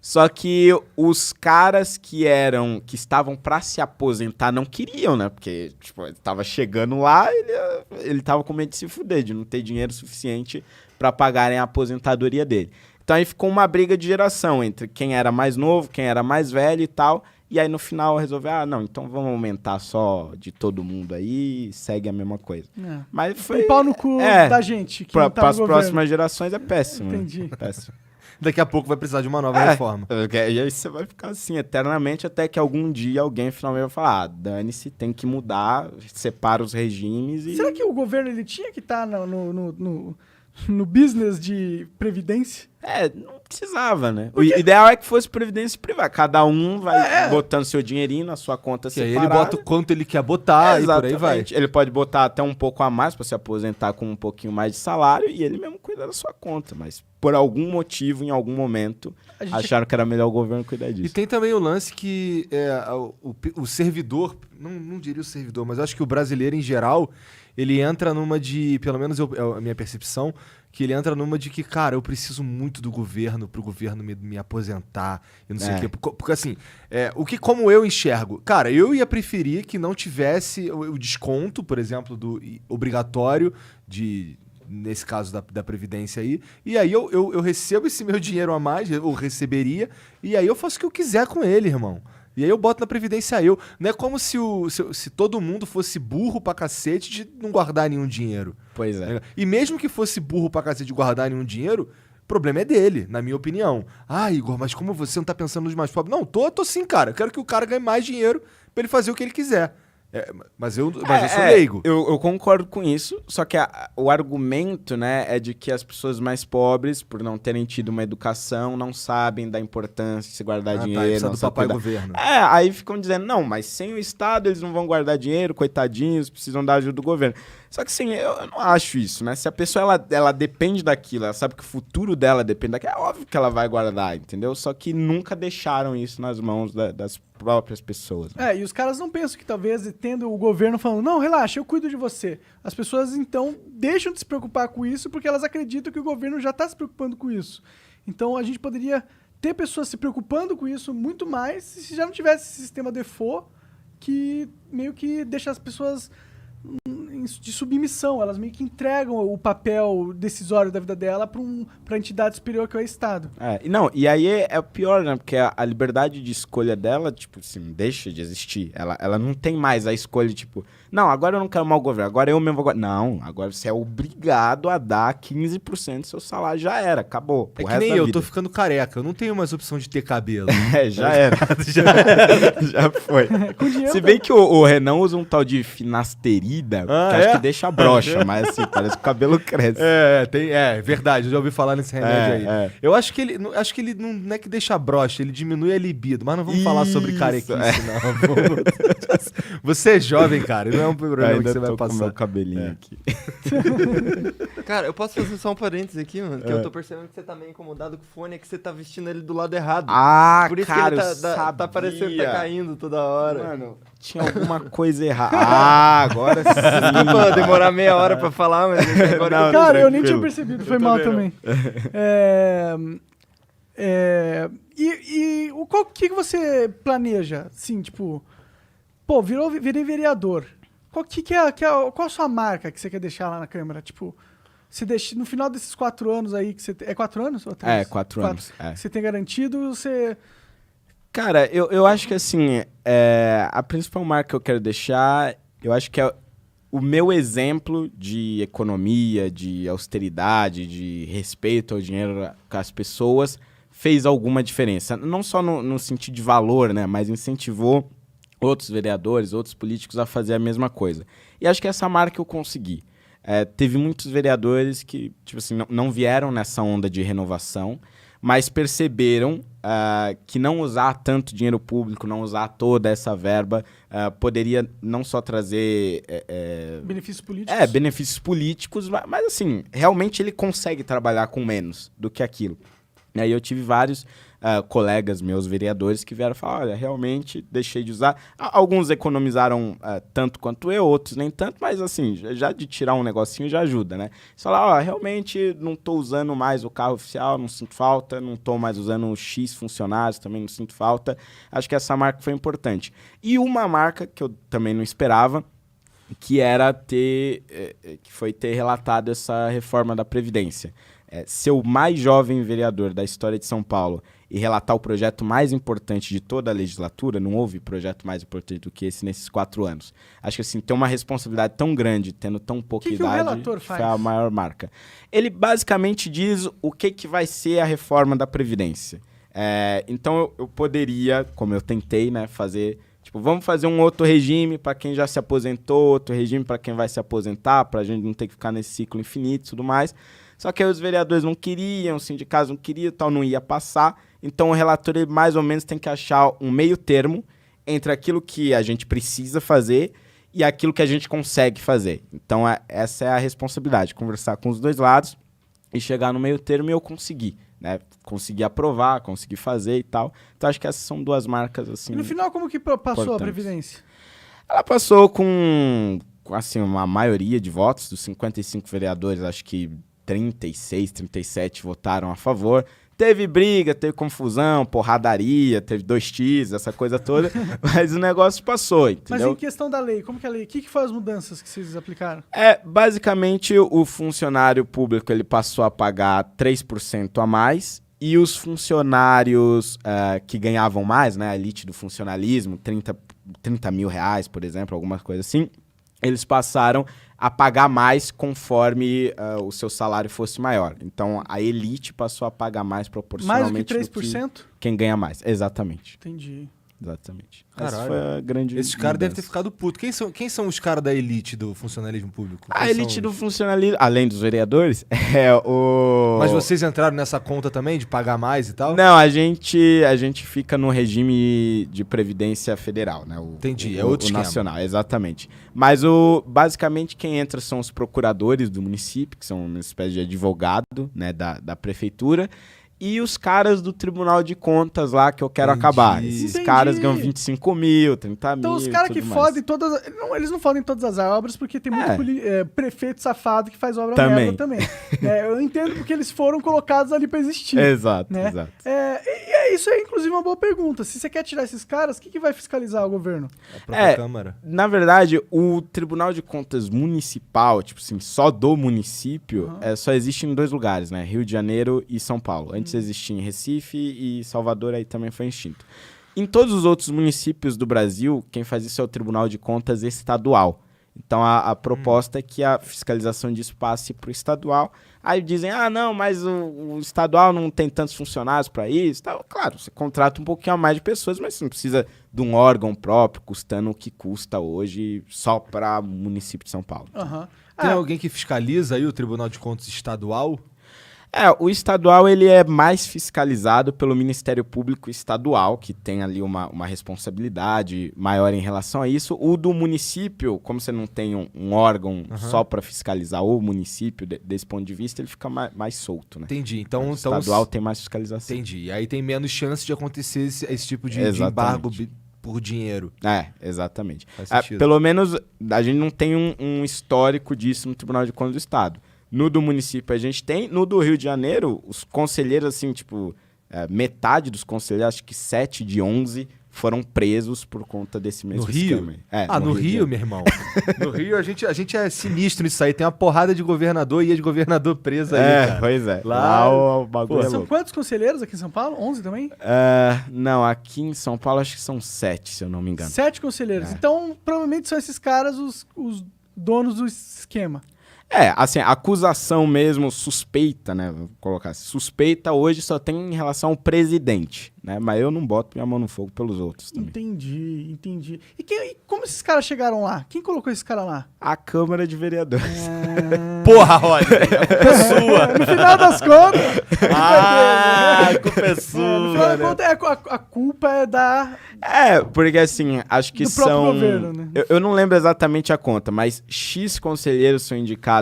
Só que os caras que estavam pra se aposentar não queriam, né? Porque, tipo, ele tava chegando lá, ele tava com medo de se fuder, de não ter dinheiro suficiente pra pagarem a aposentadoria dele. Então aí ficou uma briga de geração entre quem era mais novo, quem era mais velho e tal. E aí no final resolveu, não, então vamos aumentar só de todo mundo aí e segue a mesma coisa. Mas foi... Um pau no cu da gente que para não tá no as governo. próximas gerações é péssimo. Entendi. Péssimo. Daqui a pouco vai precisar de uma nova reforma. E aí você vai ficar assim eternamente até que algum dia alguém finalmente vai falar, dane-se, tem que mudar, separa os regimes e... Será que o governo ele tinha que estar no business de previdência? Não precisava, né? O ideal é que fosse previdência privada. Cada um vai botando seu dinheirinho na sua conta E aí separada. ele bota o quanto ele quer botar e por aí vai. Ele pode botar até um pouco a mais para se aposentar com um pouquinho mais de salário e ele mesmo cuida da sua conta. Mas por algum motivo, em algum momento, acharam que era melhor o governo cuidar disso. E tem também o lance que o servidor, não diria o servidor, mas eu acho que o brasileiro em geral, ele entra numa de, pelo menos é a minha percepção, que ele entra numa de que, cara, eu preciso muito do governo pro governo me aposentar e não sei o quê. Porque assim, como eu enxergo, cara, eu ia preferir que não tivesse o desconto, por exemplo, do obrigatório nesse caso da Previdência aí, e aí eu recebo esse meu dinheiro a mais, eu receberia, e aí eu faço o que eu quiser com ele, irmão. E aí eu boto na Previdência eu. Não é como se todo mundo fosse burro pra cacete de não guardar nenhum dinheiro. Pois é. E mesmo que fosse burro pra cacete de guardar nenhum dinheiro, o problema é dele, na minha opinião. Igor, mas como você não tá pensando nos mais pobres? Não, tô sim, cara. Eu quero que o cara ganhe mais dinheiro pra ele fazer o que ele quiser. Mas eu sou leigo. Eu concordo com isso, só que o argumento, né, é de que as pessoas mais pobres, por não terem tido uma educação, não sabem da importância de se guardar dinheiro. Do papai governo. Aí ficam dizendo, não, mas sem o Estado eles não vão guardar dinheiro, coitadinhos, precisam da ajuda do governo. Só que assim, eu não acho isso, né? Se a pessoa ela depende daquilo, ela sabe que o futuro dela depende daquilo, é óbvio que ela vai guardar, entendeu? Só que nunca deixaram isso nas mãos das próprias pessoas. Né? E os caras não pensam que talvez tendo o governo falando, não, relaxa, eu cuido de você. As pessoas então deixam de se preocupar com isso porque elas acreditam que o governo já está se preocupando com isso. Então a gente poderia ter pessoas se preocupando com isso muito mais se já não tivesse esse sistema default que meio que deixa as pessoas de submissão, elas meio que entregam o papel decisório da vida dela pra entidade superior que é o Estado. E aí é o pior, né? Porque a liberdade de escolha dela, tipo assim, deixa de existir. Ela não tem mais a escolha, tipo, não, agora eu não quero mal o governo, agora eu mesmo vou... Não, agora você é obrigado a dar 15% do seu salário, já era, acabou. É que nem eu, tô ficando careca, eu não tenho mais opção de ter cabelo. Já era. Já foi. Se bem que o Renan usa um tal de finasterida, que acho que deixa broxa, mas assim, parece que o cabelo cresce. É verdade, eu já ouvi falar nesse remédio aí. Eu acho que ele não é que deixa broxa, ele diminui a libido, mas não vamos falar sobre carequice, não. Você é jovem, cara, e não é um problema que você vai Com passar. meu cabelinho aqui. Cara, eu posso fazer só um parênteses aqui, mano? Que eu tô percebendo que você tá meio incomodado com o fone, é que você tá vestindo ele do lado errado. Ah, Por isso cara, que eu ele tá sabia. parecendo que tá caindo toda hora. Mano, tinha alguma coisa errada. Ah, agora sim. Desculpa demorar meia hora pra falar, mas agora Não, eu Cara, eu nem tranquilo. tinha percebido, foi mal também. O que você planeja? Assim, tipo, pô, virei vereador. Qual a sua marca que você quer deixar lá na Câmara? Tipo, você deixa, no final desses 4 anos aí que você tem. É 4 anos? Ou 3? 4 anos. Que você tem garantido, você. Cara, eu acho que assim, a principal marca que eu quero deixar, eu acho que é o meu exemplo de economia, de austeridade, de respeito ao dinheiro com as pessoas, fez alguma diferença. Não só no sentido de valor, né, mas incentivou outros vereadores, outros políticos a fazer a mesma coisa. E acho que essa marca eu consegui. Teve muitos vereadores que, tipo assim, não vieram nessa onda de renovação, mas perceberam que não usar tanto dinheiro público, não usar toda essa verba, poderia não só trazer... Benefícios políticos? Benefícios políticos, mas assim, realmente ele consegue trabalhar com menos do que aquilo. E aí eu tive vários colegas meus, vereadores, que vieram falar, olha, realmente deixei de usar. Alguns economizaram tanto quanto eu, outros nem tanto, mas assim, já de tirar um negocinho já ajuda, né? Você fala, realmente não estou usando mais o carro oficial, não sinto falta, não estou mais usando X funcionários, também não sinto falta. Acho que essa marca foi importante. E uma marca que eu também não esperava, que foi ter relatado essa reforma da Previdência. Ser o mais jovem vereador da história de São Paulo e relatar o projeto mais importante de toda a legislatura, não houve projeto mais importante do que esse nesses 4 anos. Acho que assim, ter uma responsabilidade tão grande, tendo tão pouca idade, o relator faz? Foi a maior marca. Ele basicamente diz o que vai ser a reforma da Previdência. Então eu poderia, como eu tentei, né, fazer... Tipo, vamos fazer um outro regime para quem já se aposentou, outro regime para quem vai se aposentar, para a gente não ter que ficar nesse ciclo infinito e tudo mais. Só que aí os vereadores não queriam, os sindicatos não queriam, tal, não ia passar. Então o relator ele, mais ou menos tem que achar um meio termo entre aquilo que a gente precisa fazer e aquilo que a gente consegue fazer. Então essa é a responsabilidade, conversar com os dois lados e chegar no meio termo, e eu consegui, né? Consegui aprovar, consegui fazer e tal. Então acho que essas são 2 marcas assim. E no final, como que passou importantes. a Previdência? Ela passou com assim, uma maioria de votos, dos 55 vereadores, acho que 36, 37 votaram a favor. Teve briga, teve confusão, porradaria, teve 2 tiros, essa coisa toda, mas o negócio passou, entendeu? Mas em questão da lei, como que é a lei? O que foi as mudanças que vocês aplicaram? Basicamente, o funcionário público ele passou a pagar 3% a mais, e os funcionários que ganhavam mais, né, a elite do funcionalismo, 30 mil reais, por exemplo, alguma coisa assim, eles passaram a pagar mais conforme o seu salário fosse maior. Então, a elite passou a pagar mais proporcionalmente Mais do que 3%? do que quem ganha mais. Exatamente. Entendi. Exatamente. Caralho. Essa foi a grande Esses caras devem ter mudança. ficado putos. Quem são os caras da elite do funcionalismo público? A Quem elite são do os- funcionalismo, além dos vereadores, é o... Mas vocês entraram nessa conta também, de pagar mais e tal? Não, a gente fica no regime de previdência federal, né? Entendi, é outro o esquema. nacional, exatamente. Mas basicamente quem entra são os procuradores do município, que são uma espécie de advogado, né, da prefeitura, e os caras do Tribunal de Contas lá que eu quero Entendi. acabar. Esses Entendi. caras ganham 25 mil, 30 Então mil. os caras e que tudo mais. fodem todas... Não, eles não fodem todas as obras, porque tem muito prefeito safado que faz obra Também. merda também. Eu entendo porque eles foram colocados ali pra existir. Exato, né? exato. Isso é inclusive uma boa pergunta. Se você quer tirar esses caras, o que vai fiscalizar o governo? A própria Câmara. Na verdade, o Tribunal de Contas Municipal, tipo assim, só do município, só existe em 2 lugares, né? Rio de Janeiro e São Paulo. Antes existia em Recife e Salvador, aí também foi extinto. Em todos os outros municípios do Brasil, quem faz isso é o Tribunal de Contas Estadual. Então, a proposta é que a fiscalização disso passe para o estadual. Aí dizem, não, mas o estadual não tem tantos funcionários para isso. Então, claro, você contrata um pouquinho a mais de pessoas, mas você não precisa de um órgão próprio, custando o que custa hoje só para o município de São Paulo. Aham. Tem alguém que fiscaliza aí o Tribunal de Contas estadual? O estadual ele é mais fiscalizado pelo Ministério Público Estadual, que tem ali uma responsabilidade maior em relação a isso. O do município, como você não tem um órgão só para fiscalizar o município, desse ponto de vista, ele fica mais solto, né? Entendi. Então, o estadual tem mais fiscalização. Entendi. E aí tem menos chance de acontecer esse tipo de embargo por dinheiro. Exatamente. Faz sentido. Pelo menos a gente não tem um histórico disso no Tribunal de Contas do Estado. No do município a gente tem. No do Rio de Janeiro, os conselheiros, assim, metade dos conselheiros, acho que 7 de 11, foram presos por conta desse mesmo esquema. No Rio, meu irmão. No Rio a gente é sinistro nisso aí. Tem uma porrada de governador e ex-governador preso aí, cara. Pois é. Lá o bagulho São quantos conselheiros aqui em São Paulo? 11 também? Não, aqui em São Paulo acho que são 7, se eu não me engano. 7 conselheiros. Então, provavelmente são esses caras os donos do esquema. Assim, a acusação mesmo, suspeita, né? Vou colocar assim. Suspeita hoje só tem em relação ao presidente, né? Mas eu não boto minha mão no fogo pelos outros também. Entendi. E como esses caras chegaram lá? Quem colocou esses caras lá? A Câmara de Vereadores. Porra, Rodney, a culpa é sua. No final das contas... A culpa é sua. No final das contas, a culpa é da... Porque assim, acho que do próprio são... governo, né? Eu não lembro exatamente a conta, mas X conselheiros são indicados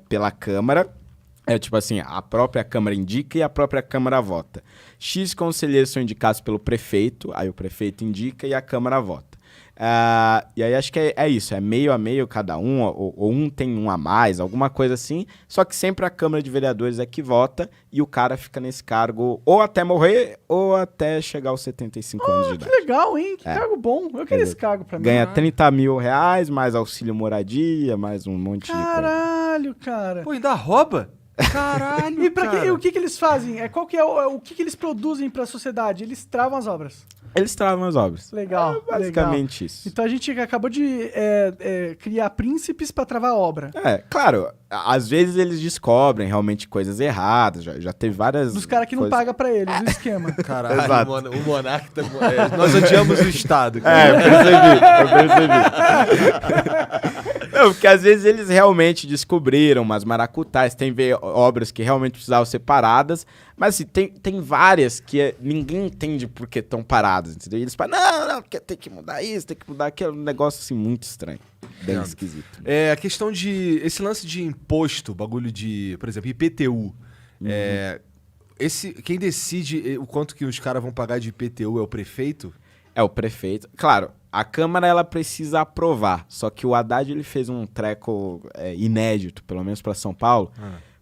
pela Câmara. Tipo assim, a própria Câmara indica e a própria Câmara vota. X conselheiros são indicados pelo prefeito, aí o prefeito indica e a Câmara vota. E aí acho que é isso, é meio a meio cada um, ou um tem um a mais, alguma coisa assim, só que sempre a Câmara de Vereadores é que vota e o cara fica nesse cargo ou até morrer ou até chegar aos 75 anos de idade. Que legal, hein? Que cargo bom. Eu queria esse cargo pra mim. Ganha 30 mil reais, mais auxílio moradia, mais um monte de coisa. Caralho, cara. Pô, ainda rouba? Caralho, E o que eles fazem? Qual que é o que eles produzem pra sociedade? Eles travam as obras. Eles travam as obras. Legal, basicamente legal. isso. Então a gente acabou de criar príncipes pra travar a obra. Claro, às vezes eles descobrem realmente coisas erradas, já teve várias... Dos caras que não pagam pra eles, o esquema. Caralho, Exato. o monarca... nós odiamos o Estado. Eu percebi. Não, porque às vezes eles realmente descobriram umas maracutais, tem obras que realmente precisavam ser paradas, mas assim, tem várias que ninguém entende por que estão paradas, entendeu? E eles falam, não, porque tem que mudar isso, tem que mudar aquilo, um negócio assim muito estranho, bem esquisito. A questão de... Esse lance de imposto, bagulho de, por exemplo, IPTU, quem decide o quanto que os caras vão pagar de IPTU é o prefeito? É o prefeito. Claro, a Câmara ela precisa aprovar, só que o Haddad ele fez um treco inédito, pelo menos para São Paulo,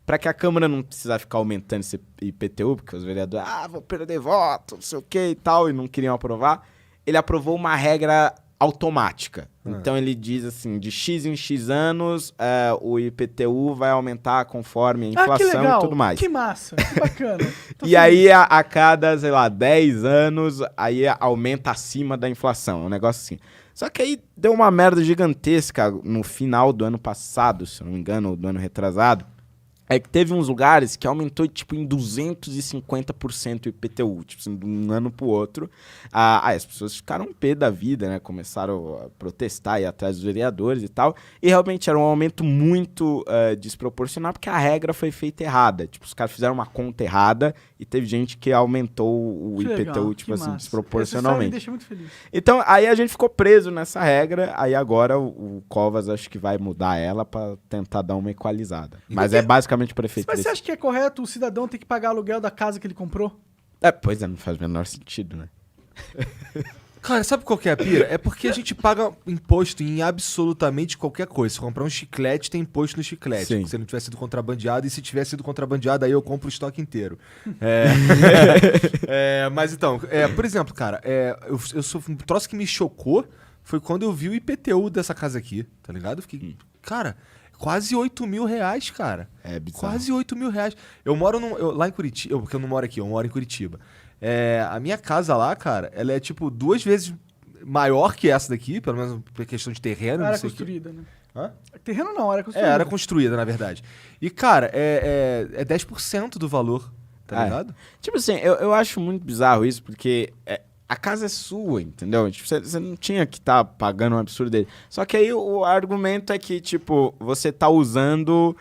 para que a Câmara não precisasse ficar aumentando esse IPTU, porque os vereadores, vou perder voto, não sei o que e tal, e não queriam aprovar. Ele aprovou uma regra automática. Então ele diz assim, de X em X anos, o IPTU vai aumentar conforme a inflação que legal, e tudo mais. Que massa, que bacana. E aí, a cada, sei lá, 10 anos, aí aumenta acima da inflação. É um negócio assim. Só que aí deu uma merda gigantesca no final do ano passado, se eu não me engano, ou do ano retrasado. É que teve uns lugares que aumentou, tipo, em 250% o IPTU, tipo, assim, de um ano pro outro. As pessoas ficaram pé da vida, né? Começaram a protestar, ir atrás dos vereadores e tal. E realmente era um aumento muito desproporcional, porque a regra foi feita errada. Tipo, os caras fizeram uma conta errada e teve gente que aumentou o IPTU, legal, tipo assim, massa. desproporcionalmente. Me deixa muito feliz. Então, aí a gente ficou preso nessa regra, aí agora o Covas acho que vai mudar ela pra tentar dar uma equalizada. Mas é basicamente o prefeito. Mas você acha que é correto o cidadão ter que pagar aluguel da casa que ele comprou? Pois é, não faz o menor sentido, né? Cara, sabe qual que é a pira? É porque a gente paga imposto em absolutamente qualquer coisa. Se comprar um chiclete, tem imposto no chiclete. Sim. Se não tiver sido contrabandeado, e se tiver sido contrabandeado, aí eu compro o estoque inteiro. Mas então, por exemplo, cara, eu sou um troço que me chocou foi quando eu vi o IPTU dessa casa aqui, tá ligado? Eu fiquei, cara, quase 8 mil reais, cara. É bizarro. Quase 8 mil reais. Eu moro lá em Curitiba, porque eu não moro aqui, eu moro em Curitiba. A minha casa lá, cara, ela é tipo 2 vezes maior que essa daqui, pelo menos por questão de terreno. Era não sei o quê. construída, né? Hã? Terreno não, era construída. Era construída, na verdade. E, cara, é 10% do valor, tá ligado? Tipo assim, eu acho muito bizarro isso, porque a casa é sua, entendeu? Tipo, você não tinha que estar pagando um absurdo dele. Só que aí o argumento é que, tipo, você tá usando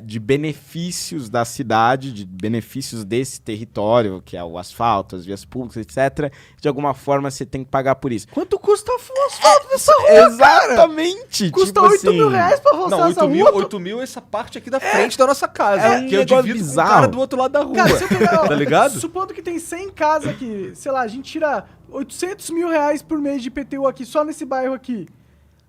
de benefícios da cidade, de benefícios desse território, que é o asfalto, as vias públicas, etc. De alguma forma você tem que pagar por isso. Quanto custa o asfalto dessa rua, Exatamente! Custa tipo 8 mil reais pra roçar Não, essa 8 mil é essa parte aqui da frente da nossa casa. É um que eu negócio divido com o bizarro. cara do outro lado da rua. Cara, se eu pegar, ó, tá ligado? Supondo que tem 100 casas aqui, sei lá, a gente tira 800 mil reais por mês de IPTU aqui, só nesse bairro aqui.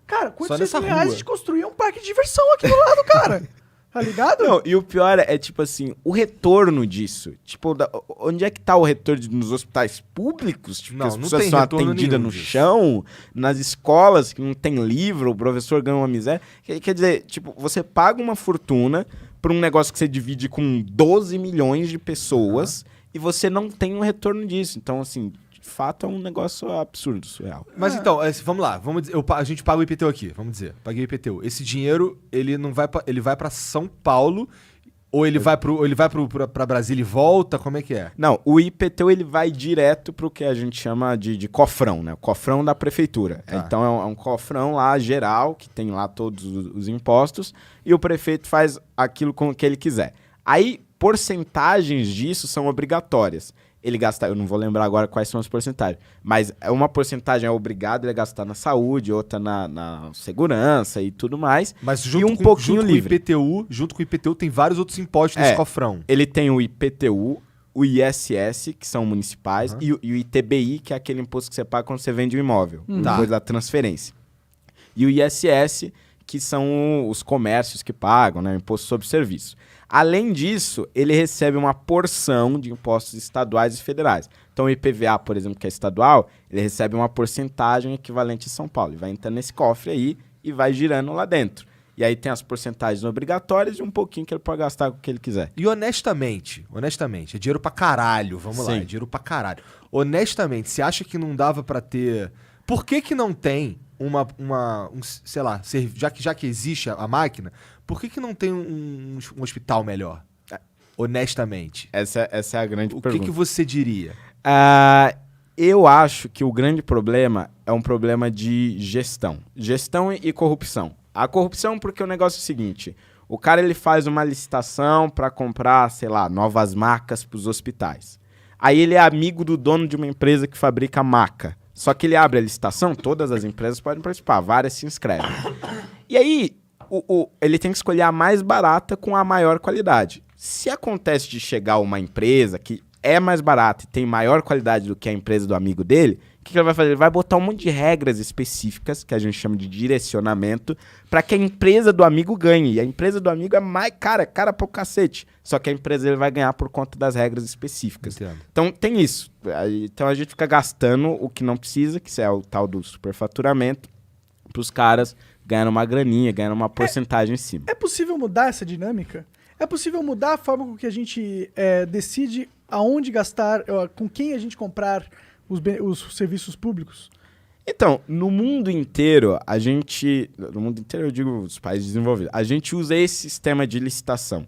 Cara, com Só 800 nessa mil reais a rua. gente construía um parque de diversão aqui do lado, cara. Tá ligado? Não, e o pior é, tipo assim, o retorno disso. Tipo, onde é que tá o retorno nos hospitais públicos? Tipo, Não, que as não pessoas tem são retorno atendidas nenhum no disso. chão, nas escolas que não tem livro, o professor ganha uma miséria. Quer dizer, tipo, você paga uma fortuna por um negócio que você divide com 12 milhões de pessoas e você não tem um retorno disso. Então, assim, de fato é um negócio absurdo, surreal. Mas então, vamos lá, vamos dizer, a gente paga o IPTU aqui, vamos dizer, paguei o IPTU. Esse dinheiro, ele não vai ele vai para São Paulo ou ele vai para Brasília e volta, como é que é? Não, o IPTU ele vai direto pro que a gente chama de cofrão, né? O cofrão da prefeitura. Tá. Então é um cofrão lá geral, que tem lá todos os impostos, e o prefeito faz aquilo com o que ele quiser. Aí, porcentagens disso são obrigatórias. Ele gasta, eu não vou lembrar agora quais são as porcentagens, mas uma porcentagem é obrigado ele a gastar na saúde, outra na segurança e tudo mais. Mas e junto um pouquinho junto livre. junto com o IPTU tem vários outros impostos nesse cofrão. Ele tem o IPTU, o ISS, que são municipais, e o ITBI, que é aquele imposto que você paga quando você vende o imóvel, depois da transferência. E o ISS, que são os comércios que pagam, né, o imposto sobre serviço. Além disso, ele recebe uma porção de impostos estaduais e federais. Então, o IPVA, por exemplo, que é estadual, ele recebe uma porcentagem equivalente em São Paulo. Ele vai entrando nesse cofre aí e vai girando lá dentro. E aí tem as porcentagens obrigatórias e um pouquinho que ele pode gastar com o que ele quiser. E honestamente, é dinheiro pra caralho, vamos lá, Sim. é dinheiro pra caralho. Honestamente, você acha que não dava pra ter... Por que não tem sei lá, já que existe a máquina, por que não tem um hospital melhor? Honestamente. Essa é a grande O pergunta. que você diria? Eu acho que o grande problema é um problema de gestão. Gestão e corrupção. A corrupção porque o negócio é o seguinte, o cara ele faz uma licitação para comprar, sei lá, novas macas para os hospitais. Aí ele é amigo do dono de uma empresa que fabrica maca. Só que ele abre a licitação, todas as empresas podem participar, várias se inscrevem. E aí, ele tem que escolher a mais barata com a maior qualidade. Se acontece de chegar uma empresa que é mais barata e tem maior qualidade do que a empresa do amigo dele, o que ele vai fazer? Ele vai botar um monte de regras específicas, que a gente chama de direcionamento, para que a empresa do amigo ganhe. E a empresa do amigo é mais cara pro cacete. Só que a empresa ele vai ganhar por conta das regras específicas. Entendo. Então tem isso. Então a gente fica gastando o que não precisa, que é o tal do superfaturamento, para os caras ganhando uma graninha, ganhando uma porcentagem em cima. É possível mudar essa dinâmica? É possível mudar a forma com que a gente decide aonde gastar, com quem a gente comprar os serviços públicos? Então, no mundo inteiro, no mundo inteiro eu digo os países desenvolvidos, a gente usa esse sistema de licitação.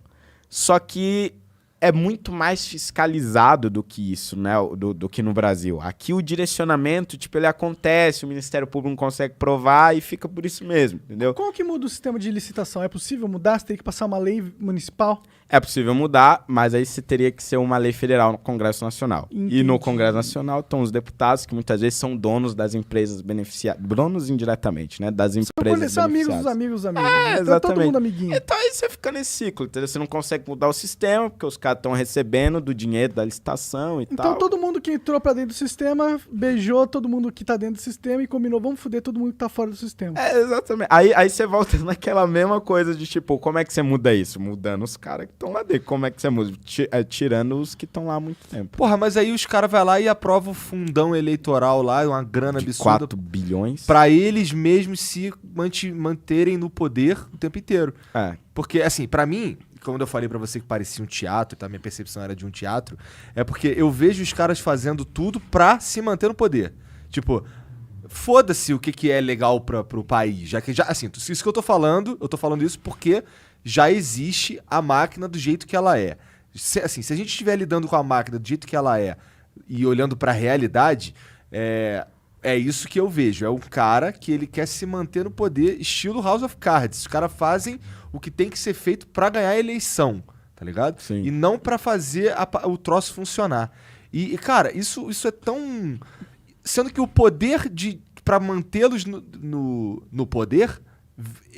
Só que é muito mais fiscalizado do que isso, né? Do que no Brasil. Aqui o direcionamento, tipo, ele acontece, o Ministério Público não consegue provar e fica por isso mesmo, entendeu? Como que muda o sistema de licitação? É possível mudar? Você tem que passar uma lei municipal? É possível mudar, mas aí você teria que ser uma lei federal no Congresso Nacional. Entendi. E no Congresso Nacional estão os deputados que muitas vezes são donos das empresas beneficiadas, donos indiretamente, né? Das empresas São amigos beneficiadas. dos amigos dos amigos. É, Então, exatamente. todo mundo amiguinho. Então aí você fica nesse ciclo, entendeu? Você não consegue mudar o sistema, porque os caras estão recebendo do dinheiro da licitação e Então tal. todo mundo que entrou pra dentro do sistema beijou todo mundo que tá dentro do sistema e combinou, vamos foder todo mundo que tá fora do sistema. É, exatamente. Aí você volta naquela mesma coisa de tipo, como é que você muda isso? Mudando os caras que estão lá dentro. Como é que você muda? Tirando os que estão lá há muito tempo. Porra, mas aí os caras vão lá e aprovam o fundão eleitoral lá, uma grana De absurda, 4 bilhões. pra eles mesmos se manterem no poder o tempo inteiro. É. Porque, assim, pra mim, quando eu falei pra você que parecia um teatro, tá? Minha percepção era de um teatro, é porque eu vejo os caras fazendo tudo pra se manter no poder. Tipo, foda-se o que é legal pro país. Assim, isso que eu tô falando isso porque já existe a máquina do jeito que ela é. Se a gente estiver lidando com a máquina do jeito que ela é e olhando pra realidade, é isso que eu vejo. É um cara que ele quer se manter no poder, estilo House of Cards. Os caras fazem o que tem que ser feito pra ganhar a eleição, tá ligado? Sim. E não pra fazer o troço funcionar. E cara, isso é tão... Sendo que o poder pra mantê-los no poder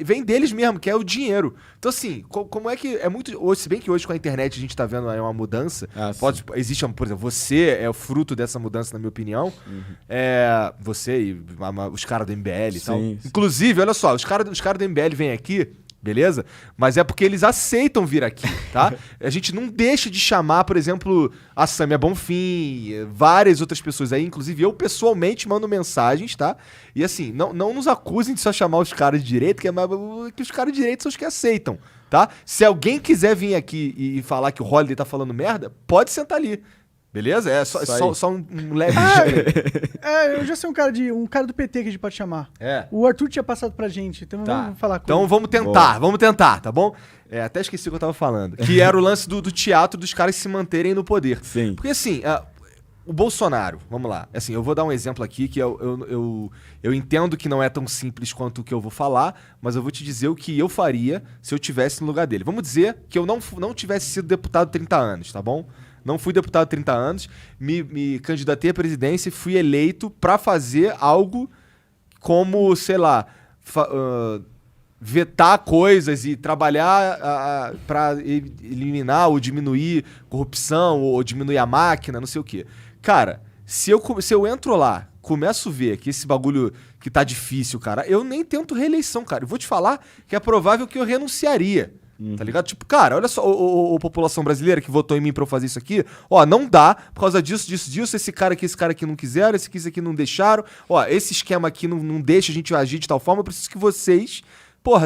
vem deles mesmo, que é o dinheiro. Então, assim, como é que... É muito... Se bem que hoje com a internet a gente tá vendo uma mudança. Existe, por exemplo, você é o fruto dessa mudança, na minha opinião. Você e os caras do MBL e tal. Sim. Inclusive, olha só, os caras do MBL vêm aqui, beleza? Mas é porque eles aceitam vir aqui, tá? A gente não deixa de chamar, por exemplo, a Samia Bonfim, várias outras pessoas aí, inclusive eu pessoalmente mando mensagens, tá? E assim, não nos acusem de só chamar os caras de direita, que os caras de direita são os que aceitam, tá? Se alguém quiser vir aqui e falar que o Holiday tá falando merda, pode sentar ali. Beleza? É só um leve... Eu já sei um cara do PT que a gente pode chamar. O Arthur tinha passado pra gente, então vamos falar com ele. Então vamos tentar, tá bom? Até esqueci o que eu tava falando. Que era o lance do teatro dos caras se manterem no poder. Sim. Porque assim, o Bolsonaro, vamos lá. Assim, eu vou dar um exemplo aqui que eu entendo que não é tão simples quanto o que eu vou falar, mas eu vou te dizer o que eu faria se eu tivesse no lugar dele. Vamos dizer que eu não tivesse sido deputado 30 anos, tá bom? Não fui deputado há 30 anos, me candidatei à presidência e fui eleito pra fazer algo como, sei lá, vetar coisas e trabalhar pra eliminar ou diminuir corrupção ou diminuir a máquina, não sei o quê. Cara, se eu entro lá, começo a ver que esse bagulho que tá difícil, cara, eu nem tento reeleição, cara. Eu vou te falar que é provável que eu renunciaria. Tá ligado? Tipo, cara, olha só, população brasileira que votou em mim pra eu fazer isso aqui, não dá, por causa disso, esse cara aqui não quiseram, esse aqui não deixaram, esse esquema aqui não deixa a gente agir de tal forma, eu preciso que vocês,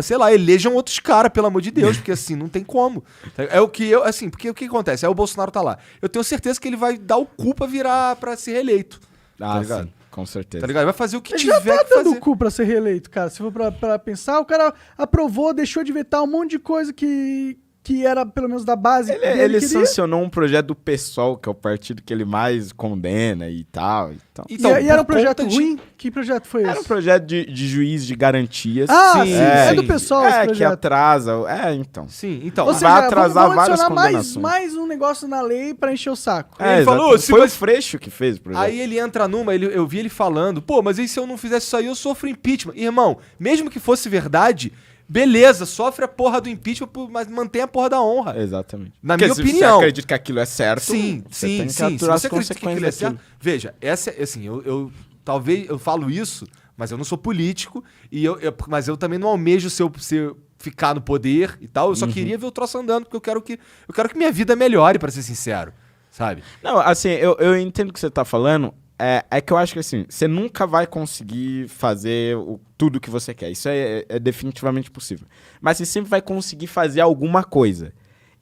sei lá, elejam outros caras, pelo amor de Deus, porque assim, não tem como. É o que porque o que acontece? Aí o Bolsonaro tá lá. Eu tenho certeza que ele vai dar o cu pra ser reeleito. Tá ligado? Sim. Com certeza. Tá ligado? Vai fazer o que Ele tiver já tá que dando fazer. cu pra ser reeleito, cara. Se for pra pensar, o cara aprovou, deixou de vetar um monte de coisa que era, pelo menos, da base. Ele sancionou um projeto do PSOL, que é o partido que ele mais condena e tal. Então, e era um projeto ruim? Que projeto foi esse? Era um projeto de juiz de garantias. Sim. É do PSOL esse projeto. Que atrasa. Então. Sim, então. Ou seja, vai atrasar vamos várias adicionar condenações. mais um negócio na lei pra encher o saco. Ele falou, foi o Freixo que fez o projeto. Aí ele entra eu vi ele falando, mas e se eu não fizesse isso aí, eu sofro impeachment. Irmão, mesmo que fosse verdade, beleza, sofre a porra do impeachment, mas mantém a porra da honra. Exatamente. Na Porque minha se opinião. você acredita que aquilo é certo, Sim. tem que Se aturar você as acredita que aquilo é certo, daquilo. veja, assim, talvez eu falo isso, mas eu não sou político, mas eu também não almejo ficar no poder e tal, eu só queria ver o troço andando, porque eu quero que minha vida melhore, pra ser sincero, sabe? Não, assim, eu entendo o que você tá falando. É que eu acho que assim, você nunca vai conseguir fazer tudo o que você quer. Isso é definitivamente possível. Mas você sempre vai conseguir fazer alguma coisa.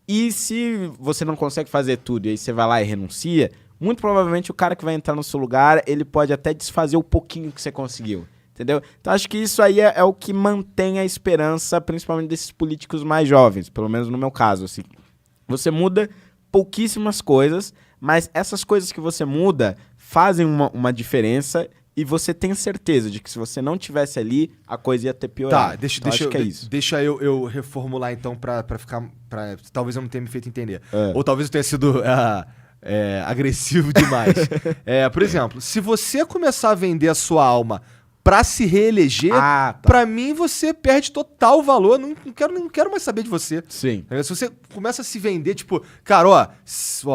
E se você não consegue fazer tudo e aí você vai lá e renuncia, muito provavelmente o cara que vai entrar no seu lugar, ele pode até desfazer o pouquinho que você conseguiu. Entendeu? Então acho que isso aí é o que mantém a esperança, principalmente desses políticos mais jovens, pelo menos no meu caso. Assim. Você muda pouquíssimas coisas, mas essas coisas que você muda fazem uma diferença e você tem certeza de que se você não tivesse ali, a coisa ia ter piorado. Tá, deixa eu reformular então pra ficar... talvez eu não tenha me feito entender. Ou talvez eu tenha sido agressivo demais. Por exemplo, se você começar a vender a sua alma pra se reeleger, pra mim você perde total valor. Não quero mais saber de você. Sim. Se você começa a se vender, tipo, cara,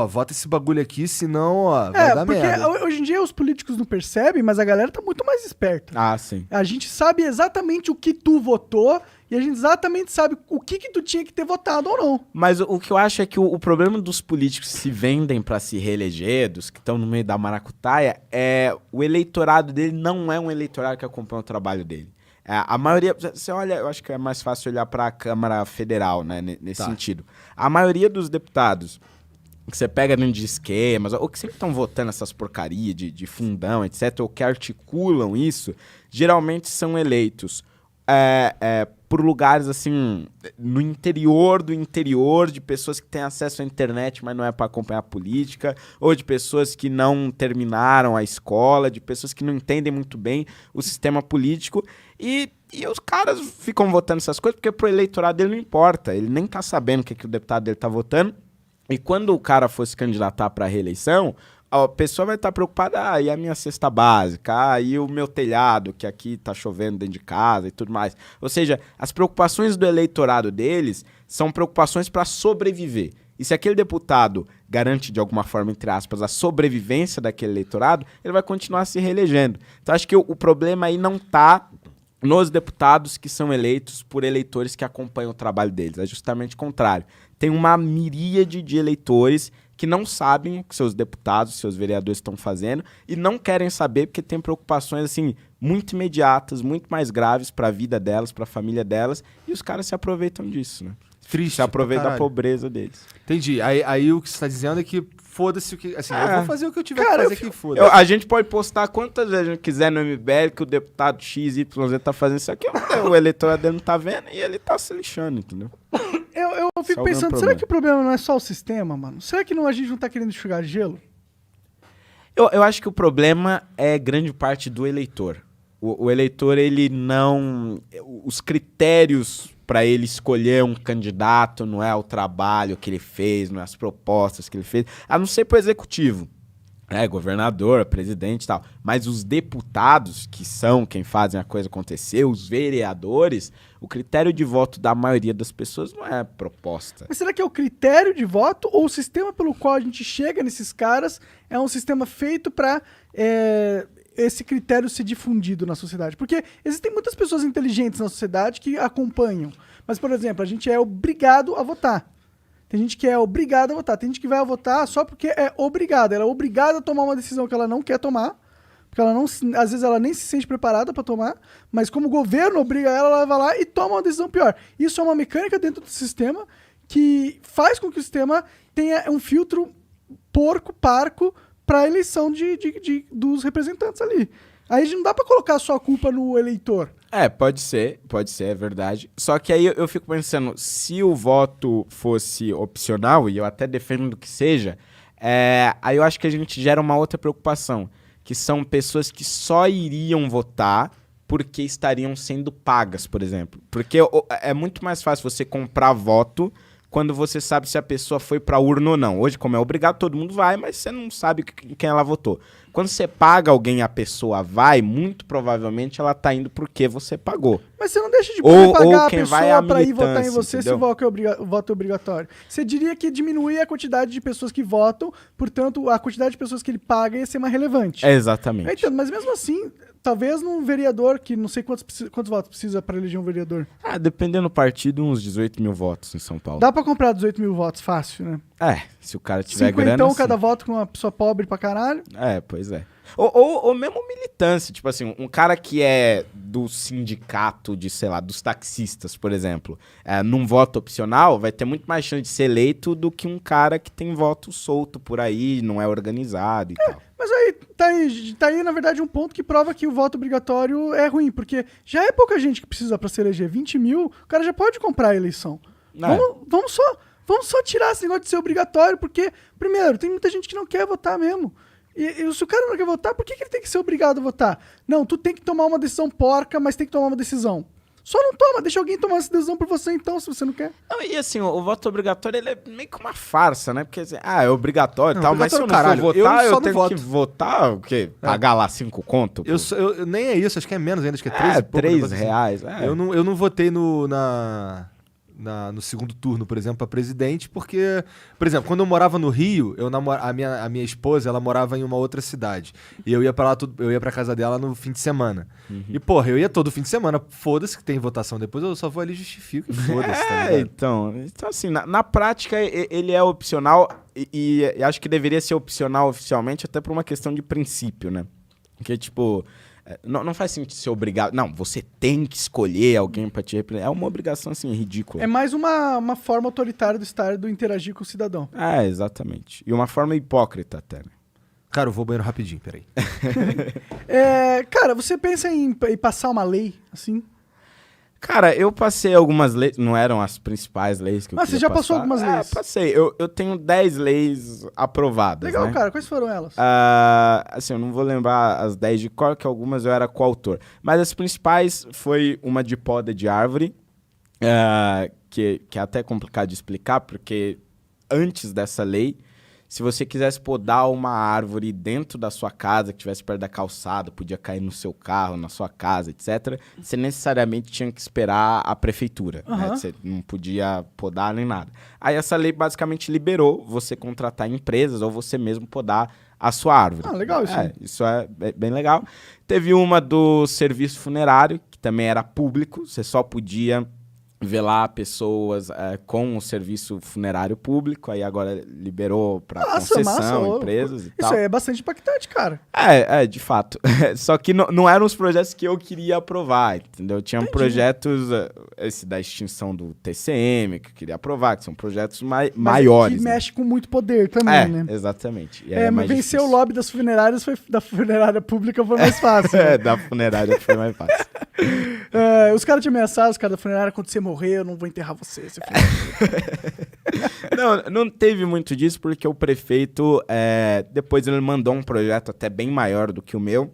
vota esse bagulho aqui, senão, vai dar merda. Porque hoje em dia os políticos não percebem, mas a galera tá muito mais esperta. Sim. A gente sabe exatamente o que tu votou e a gente exatamente sabe o que tu tinha que ter votado ou não. Mas o que eu acho é que o problema dos políticos que se vendem pra se reeleger, dos que estão no meio da maracutaia, o eleitorado dele não é um eleitorado que acompanha o trabalho dele. A maioria, você olha, eu acho que é mais fácil olhar pra Câmara Federal, né, nesse sentido. A maioria dos deputados que você pega dentro de esquemas, ou que sempre estão votando essas porcarias de fundão, etc., ou que articulam isso, geralmente são eleitos por lugares, assim, no interior do interior, de pessoas que têm acesso à internet, mas não é para acompanhar a política, ou de pessoas que não terminaram a escola, de pessoas que não entendem muito bem o sistema político, e os caras ficam votando essas coisas porque pro eleitorado dele não importa, ele nem tá sabendo o que o deputado dele tá votando, e quando o cara for se candidatar para a reeleição, a pessoa vai estar preocupada, e a minha cesta básica, e o meu telhado, que aqui tá chovendo dentro de casa e tudo mais. Ou seja, as preocupações do eleitorado deles são preocupações para sobreviver. E se aquele deputado garante, de alguma forma, entre aspas, a sobrevivência daquele eleitorado, ele vai continuar se reelegendo. Então, acho que o problema aí não tá nos deputados que são eleitos por eleitores que acompanham o trabalho deles. É justamente o contrário. Tem uma miríade de eleitores que não sabem o que seus deputados, seus vereadores estão fazendo e não querem saber porque tem preocupações assim muito imediatas, muito mais graves para a vida delas, para a família delas, e os caras se aproveitam disso, né? Triste. Se aproveitam da Caralho. pobreza deles. Entendi. Aí o que você tá dizendo é que foda-se o que... Assim, eu vou fazer o que eu tiver Cara, que fazer aqui, foda-se. A gente pode postar quantas vezes a gente quiser no MBL que o deputado XYZ tá fazendo isso aqui, o eleitorado dele não tá vendo e ele tá se lixando, entendeu? Eu fico Só o pensando, grande será problema. que o problema não é só o sistema, mano? Será que a gente não tá querendo enxugar gelo? Eu acho que o problema é grande parte do eleitor. O eleitor, ele não... Os critérios para ele escolher um candidato não é o trabalho que ele fez, não é as propostas que ele fez, a não ser pro executivo. Governador, presidente e tal. Mas os deputados, que são quem fazem a coisa acontecer, os vereadores, o critério de voto da maioria das pessoas não é proposta. Mas será que é o critério de voto ou o sistema pelo qual a gente chega nesses caras é um sistema feito para esse critério ser difundido na sociedade? Porque existem muitas pessoas inteligentes na sociedade que acompanham. Mas, por exemplo, a gente é obrigado a votar. Tem gente que é obrigada a votar. Tem gente que vai votar só porque é obrigada. Ela é obrigada a tomar uma decisão que ela não quer tomar. Porque ela não, às vezes ela nem se sente preparada para tomar. Mas como o governo obriga ela, ela vai lá e toma uma decisão pior. Isso é uma mecânica dentro do sistema que faz com que o sistema tenha um filtro parco para a eleição dos representantes ali. Aí não dá para colocar só a culpa no eleitor. Pode ser, é verdade. Só que aí eu fico pensando, se o voto fosse opcional, e eu até defendo que seja, aí eu acho que a gente gera uma outra preocupação, que são pessoas que só iriam votar porque estariam sendo pagas, por exemplo. Porque é muito mais fácil você comprar voto quando você sabe se a pessoa foi pra urna ou não. Hoje, como é obrigado, todo mundo vai, mas você não sabe quem ela votou. Quando você paga alguém e a pessoa vai, muito provavelmente ela tá indo porque você pagou. Mas você não deixa de poder pagar a quem vai é a pessoa pra ir votar em militância, você entendeu? se o voto é obrigatório. Você diria que diminui a quantidade de pessoas que votam, portanto, a quantidade de pessoas que ele paga ia ser mais relevante. Exatamente. Eu entendo, mas mesmo assim, talvez num vereador, que não sei quantos votos precisa pra eleger um vereador. Dependendo do partido, uns 18 mil votos em São Paulo. Dá pra comprar 18 mil votos fácil, né? Se o cara tiver 50 grana, sim. cada voto com uma pessoa pobre pra caralho. Pois é. Ou mesmo militância, tipo assim, um cara que é do sindicato de, sei lá, dos taxistas, por exemplo, num voto opcional, vai ter muito mais chance de ser eleito do que um cara que tem voto solto por aí, não é organizado e tal. Mas aí tá aí, na verdade, um ponto que prova que o voto obrigatório é ruim, porque já é pouca gente que precisa pra se eleger. 20 mil, o cara já pode comprar a eleição. Vamos só tirar esse negócio de ser obrigatório, porque, primeiro, tem muita gente que não quer votar mesmo. E se o cara não quer votar, por que ele tem que ser obrigado a votar? Não, tu tem que tomar uma decisão porca, mas tem que tomar uma decisão. Só não toma, deixa alguém tomar essa decisão por você então, se você não quer. Não, e assim, o voto obrigatório, ele é meio que uma farsa, né? Porque assim, é obrigatório e tal, mas se eu não caralho, for votar, eu eu só tenho não que voto. votar, o quê? Pagar lá 5 conto? Eu nem é isso, acho que é menos ainda, acho que é 3 3 reais. Eu não votei no segundo turno, por exemplo, pra presidente, porque, por exemplo, quando eu morava no Rio, a minha esposa, ela morava em uma outra cidade. E eu ia pra lá, eu ia pra casa dela no fim de semana. E, porra, eu ia todo fim de semana, foda-se que tem votação depois, eu só vou ali e justifico e foda-se, tá ligado? Então assim, na prática, ele é opcional e acho que deveria ser opcional oficialmente até por uma questão de princípio, né? Porque, tipo, Não faz sentido ser obrigado. Não, você tem que escolher alguém pra te representar. É uma obrigação, assim, ridícula. É mais uma forma autoritária do Estado interagir com o cidadão. Exatamente. E uma forma hipócrita até, né? Cara, eu vou ao banheiro rapidinho, peraí. Cara, você pensa em passar uma lei, assim? Cara, eu passei algumas leis, não eram as principais leis que eu queria você já passar. passou algumas leis? Passei. Eu tenho 10 leis aprovadas, Legal, né? cara. Quais foram elas? Assim, eu não vou lembrar as 10 de cor, que algumas eu era coautor. Mas as principais foi uma de poda de árvore, que é até complicado de explicar, porque antes dessa lei, se você quisesse podar uma árvore dentro da sua casa, que estivesse perto da calçada, podia cair no seu carro, na sua casa, etc., você necessariamente tinha que esperar a prefeitura. Né? Você não podia podar nem nada. Aí essa lei basicamente liberou você contratar empresas ou você mesmo podar a sua árvore. Legal isso. Isso é bem legal. Teve uma do serviço funerário, que também era público, você só podia velar pessoas com o serviço funerário público, aí agora liberou para concessão, empresas e tal. Isso aí é bastante impactante, cara. De fato. Só que não eram os projetos que eu queria aprovar, entendeu? Tinha projetos, esse da extinção do TCM, que eu queria aprovar, que são projetos maiores. Que mexe com muito poder também, né? Exatamente. Mas vencer o lobby das funerárias da funerária pública foi mais fácil. Da funerária foi mais fácil. Os caras te ameaçaram, os caras da funerária, quando você morrer, eu não vou enterrar você. Não teve muito disso, porque o prefeito, depois ele mandou um projeto até bem maior do que o meu,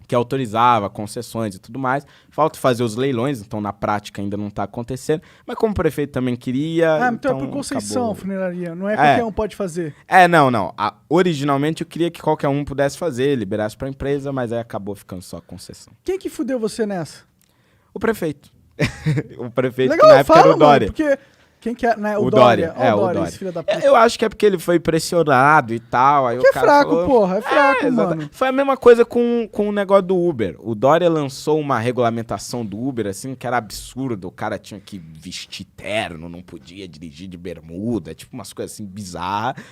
que autorizava concessões e tudo mais. Falta fazer os leilões, então na prática ainda não está acontecendo. Mas como o prefeito também queria... então é por concessão a funeraria, não é qualquer um pode fazer. Não. Originalmente eu queria que qualquer um pudesse fazer, liberasse para a empresa, mas aí acabou ficando só concessão. Quem que fudeu você nessa? O prefeito. O prefeito Legal, que na época era o Dória. Mano, porque quem que é, né? O Dória. O Dória. Esse filho da puta. Eu acho que é porque ele foi pressionado e tal. Aí que o cara fraco, falou, porra. É fraco, mano. Foi a mesma coisa com o negócio do Uber. O Dória lançou uma regulamentação do Uber, assim, que era absurdo. O cara tinha que vestir terno, não podia dirigir de bermuda, tipo umas coisas assim bizarras,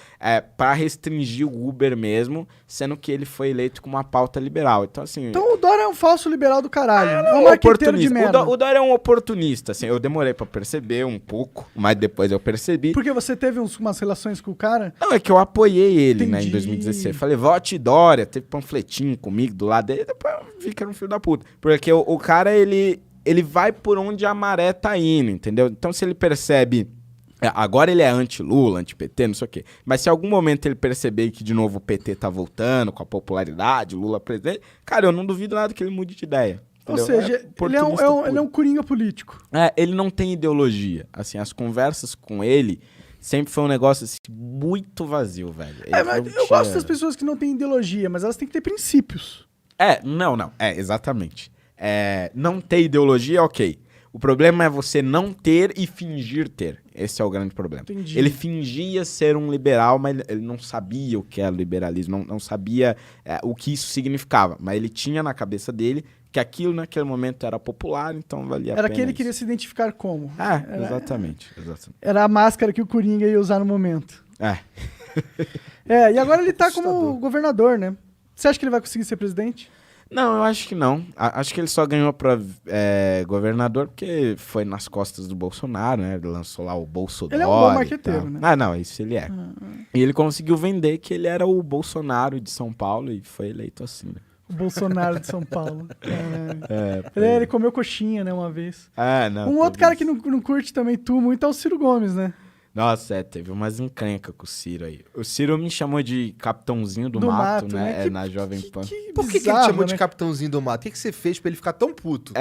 pra restringir o Uber mesmo, sendo que ele foi eleito com uma pauta liberal. Então, assim... Então o Dória é um falso liberal do caralho. É um marqueteiro de merda. O Dória é um oportunista, assim. Eu demorei pra perceber um pouco, mas depois eu percebi. Porque você teve umas relações com o cara? Não, é que eu apoiei ele, né, em Entendi. 2016. Falei, vote Dória, teve panfletinho comigo do lado dele, depois eu vi que era um filho da puta. Porque o cara, ele vai por onde a maré tá indo, entendeu? Então, se ele percebe... Agora ele é anti-Lula, anti-PT, não sei o quê. Mas se em algum momento ele perceber que de novo o PT tá voltando com a popularidade, Lula presidente, cara, eu não duvido nada que ele mude de ideia. Entendeu? Ou seja, ele é um coringa político. Ele não tem ideologia. Assim, as conversas com ele sempre foi um negócio assim, muito vazio, velho. Mas eu gosto das pessoas que não têm ideologia, mas elas têm que ter princípios. Não. Exatamente. Não ter ideologia, ok. O problema é você não ter e fingir ter. Esse é o grande problema. Entendi. Ele fingia ser um liberal, mas ele não sabia o que era liberalismo, não sabia o que isso significava. Mas ele tinha na cabeça dele que aquilo naquele momento era popular, então valia a pena. Era que ele queria se identificar como. Exatamente. Era a máscara que o Coringa ia usar no momento. E agora ele tá como governador, né? Você acha que ele vai conseguir ser presidente? Não, eu acho que não. Acho que ele só ganhou pra governador porque foi nas costas do Bolsonaro, né? Ele lançou lá o Bolsonaro. Ele é um bom marqueteiro, né? Não, isso ele é. E ele conseguiu vender que ele era o Bolsonaro de São Paulo e foi eleito assim, né? O Bolsonaro de São Paulo. Ele comeu coxinha, né, uma vez. Não. Um outro cara que não curte também muito é o Ciro Gomes, né? Nossa, teve umas encrencas com o Ciro aí. O Ciro me chamou de capitãozinho do mato, né? Na Jovem Pan. Por que ele chamou de capitãozinho do mato? O que você fez pra ele ficar tão puto?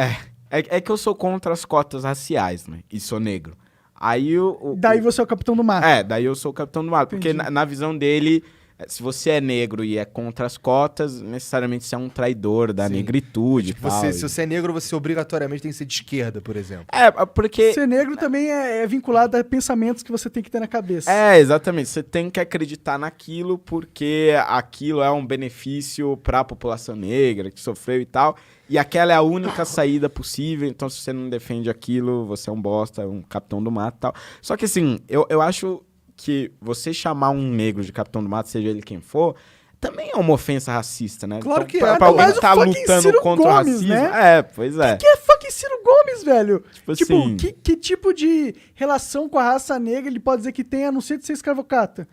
É que eu sou contra as cotas raciais, né? E sou negro. Aí Daí você é o capitão do mato. Daí eu sou o capitão do mato. Entendi. Porque na visão dele, se você é negro e é contra as cotas, necessariamente você é um traidor da negritude. Tipo, se você é negro, você obrigatoriamente tem que ser de esquerda, por exemplo. Porque... Ser negro também é vinculado a pensamentos que você tem que ter na cabeça. Exatamente. Você tem que acreditar naquilo porque aquilo é um benefício para a população negra que sofreu e tal. E aquela é a única saída possível. Então, se você não defende aquilo, você é um bosta, um capitão do mato e tal. Só que assim, eu acho que você chamar um negro de capitão do mato, seja ele quem for, também é uma ofensa racista, né? Claro que pra, é. pra alguém Mas que o tá fucking lutando Ciro contra o Gomes, racismo. né? Pois é. Que é fucking Ciro Gomes, velho? Tipo Tipo, assim- que tipo de relação com a raça negra ele pode dizer que tem, a não ser de ser escravocrata?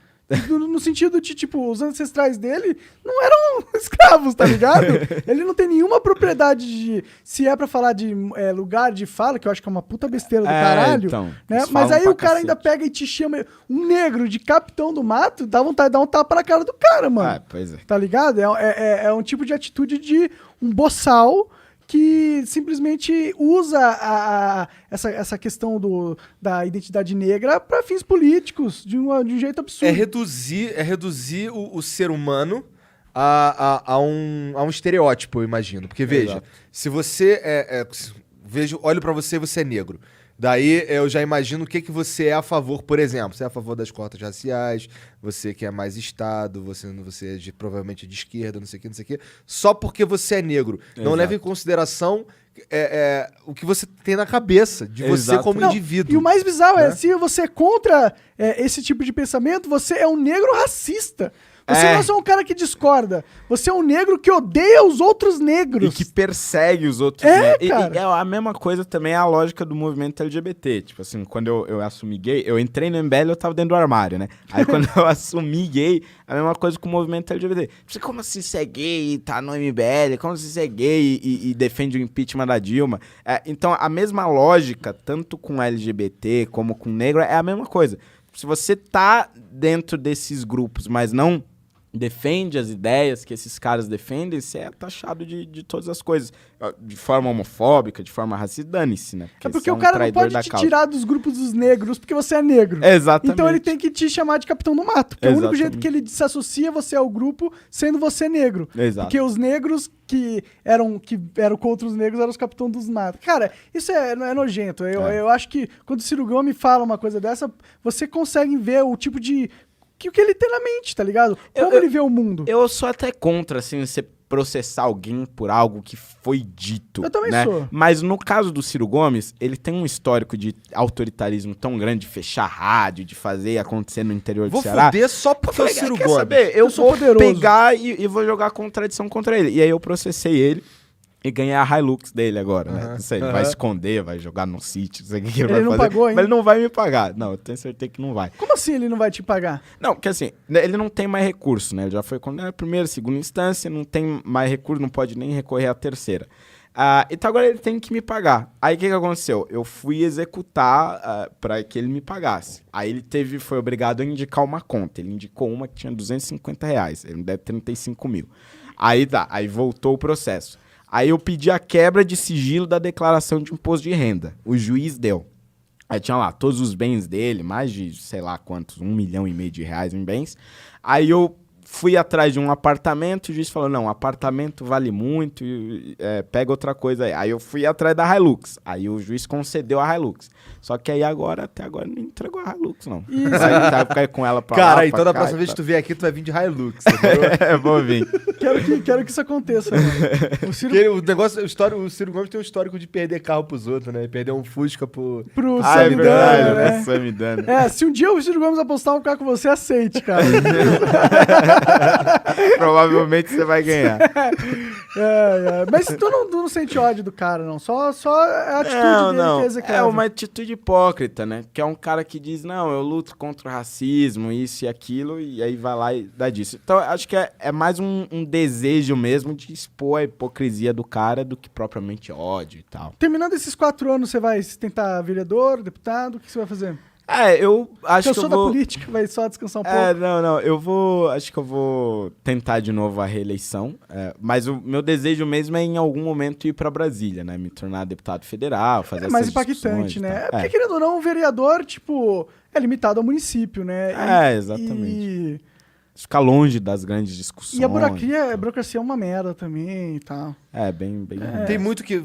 No sentido de, tipo, os ancestrais dele não eram escravos, tá ligado? Ele não tem nenhuma propriedade de... Se é pra falar de lugar de fala, que eu acho que é uma puta besteira do caralho, então, né? eles Mas falam aí pra o cara cacete. ainda pega e te chama um negro de capitão do mato, dá vontade de dar um tapa na cara do cara, mano. Pois é. Tá ligado? É um tipo de atitude de um boçal que simplesmente usa essa questão da identidade negra para fins políticos de um jeito absurdo. É reduzir o ser humano a um estereótipo, eu imagino. Porque, veja, Exato. se você olho pra você e você é negro. Daí eu já imagino o que você é a favor, por exemplo. Você é a favor das cotas raciais, você quer mais Estado, você é provavelmente de esquerda, não sei o que. Só porque você é negro. Não Exato. leva em consideração o que você tem na cabeça de você Exato. como Não, indivíduo. E o mais bizarro né? é, se você é contra esse tipo de pensamento, você é um negro racista. Você não é só um cara que discorda. Você é um negro que odeia os outros negros. E que persegue os outros. É, né? cara. E a mesma coisa também é a lógica do movimento LGBT. Tipo assim, quando eu assumi gay, eu entrei no MBL e eu tava dentro do armário, né? Aí quando eu assumi gay, a mesma coisa com o movimento LGBT. Você, como assim você é gay e tá no MBL? Como assim você é gay e defende o impeachment da Dilma? Então, a mesma lógica, tanto com LGBT como com negro, é a mesma coisa. Se você tá dentro desses grupos, mas não defende as ideias que esses caras defendem, você é taxado de todas as coisas. De forma homofóbica, de forma racista, dane-se, né? É porque você o um cara não traidor pode da te causa. tirar dos grupos dos negros porque você é negro. Exatamente. Então ele tem que te chamar de capitão do mato. Que é o único jeito Exatamente. que ele se associa você ao grupo sendo você negro. Exato. Porque os negros que eram contra os negros eram os capitães dos matos. Cara, isso é nojento. Eu acho que quando o Ciro Gomes fala uma coisa dessa, você consegue ver o tipo de... o que ele tem na mente, tá ligado? Como ele vê o mundo. Eu sou até contra, assim, você processar alguém por algo que foi dito. Eu também né? sou. Mas no caso do Ciro Gomes, ele tem um histórico de autoritarismo tão grande, de fechar rádio, de fazer acontecer no interior Vou do Ceará. foder só porque o falei, Ciro quer Gomes. saber? Eu sou vou poderoso. pegar e vou jogar contradição contra ele. E aí eu processei ele e ganhei a Hilux dele agora, né? Não sei, ele vai esconder, vai jogar no sítio, não sei o que ele vai não fazer. pagou ainda? Mas ele não vai me pagar. Não, eu tenho certeza que não vai. Como assim ele não vai te pagar? Não, porque assim, ele não tem mais recurso, né? Ele já foi condenado a primeira, segunda instância, não tem mais recurso, não pode nem recorrer à terceira. Então agora ele tem que me pagar. Aí o que aconteceu? Eu fui executar para que ele me pagasse. Aí ele foi obrigado a indicar uma conta. Ele indicou uma que tinha R$250. Ele me deve 35 mil. Aí voltou o processo. Aí eu pedi a quebra de sigilo da declaração de imposto de renda. O juiz deu. Aí tinha lá todos os bens dele, mais de sei lá quantos, R$1,5 milhão de reais em bens. Aí eu fui atrás de um apartamento, o juiz falou, não, apartamento vale muito, pega outra coisa aí. Aí eu fui atrás da Hilux, aí o juiz concedeu a Hilux. Só que aí até agora não entregou a Hilux, não. Vai ficar com ela pra lá, Cara, pra então da cá próxima e vez tal. que tu vier aqui, tu vai vir de Hilux. Entendeu? Vou vir. Quero que isso aconteça, mano. O Ciro Porque o negócio, o Ciro Gomes tem um histórico de perder carro pros outros, né? Perder um Fusca pro... pro É Samidana, verdade, né? né? Samidana. Se um dia o Ciro Gomes apostar um carro com você, aceite, cara. Provavelmente você vai ganhar. Mas tu não sente ódio do cara, não. Só a atitude dele que é execrável. É uma atitude hipócrita, né? Que é um cara que diz, não, eu luto contra o racismo, isso e aquilo, e aí vai lá e dá disso. Então, acho que é mais um desejo mesmo de expor a hipocrisia do cara do que propriamente ódio e tal. Terminando esses 4 anos, você vai tentar vereador, deputado? O que você vai fazer? Eu acho que Cansou eu da vou... política, vai só descansar um pouco. Não, acho que eu vou tentar de novo a reeleição, mas o meu desejo mesmo é em algum momento ir pra Brasília, né, me tornar deputado federal, fazer É essas mais discussões impactante, e né? tal. Porque, querendo ou não, o vereador, tipo, é limitado ao município, né? Exatamente. Ficar longe das grandes discussões. E a burocracia é uma merda também e tal. Bem...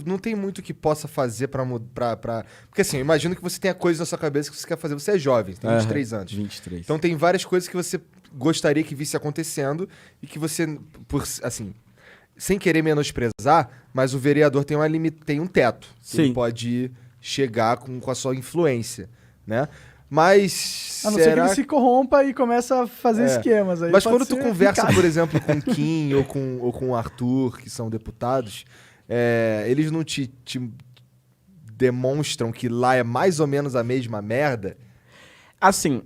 Não tem muito que possa fazer pra mudar. Porque assim, eu imagino que você tenha coisas na sua cabeça que você quer fazer. Você é jovem, tem 23 anos. 23. Então tem várias coisas que você gostaria que visse acontecendo e que você, assim, sem querer menosprezar, mas o vereador tem um teto. Que Sim. ele pode chegar com a sua influência, né? Mas A não ser que será ele se corrompa e começa a fazer esquemas. Aí Mas pode quando tu ser conversa, picado. por exemplo, com o Kim ou com o Arthur, que são deputados, eles não te demonstram que lá é mais ou menos a mesma merda? Assim,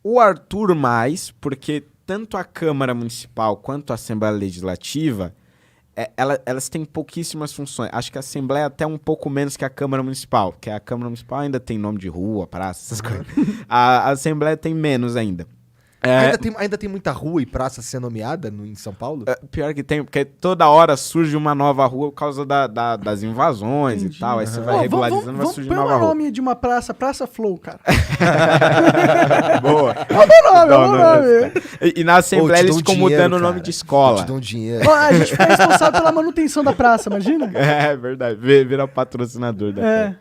o Arthur mais, porque tanto a Câmara Municipal quanto a Assembleia Legislativa, elas têm pouquíssimas funções. Acho que a Assembleia até um pouco menos que a Câmara Municipal, porque a Câmara Municipal ainda tem nome de rua, praça, essas coisas. A Assembleia tem menos ainda. Ainda tem muita rua e praça a ser nomeada em São Paulo? Pior que tem, porque toda hora surge uma nova rua por causa das invasões Entendi. e tal. Aí você vai Ó, regularizando, vai vamos surgir põe nova o rua. nome de uma praça, Praça Flow, cara. Boa. É um bom nome, é um bom Não, nome. E na Assembleia Ô, te eles dão ficam dinheiro, mudando o nome cara. de escola. Te dão dinheiro. Ó, a gente fica responsável pela manutenção da praça, imagina? É verdade, vira patrocinador da coisa.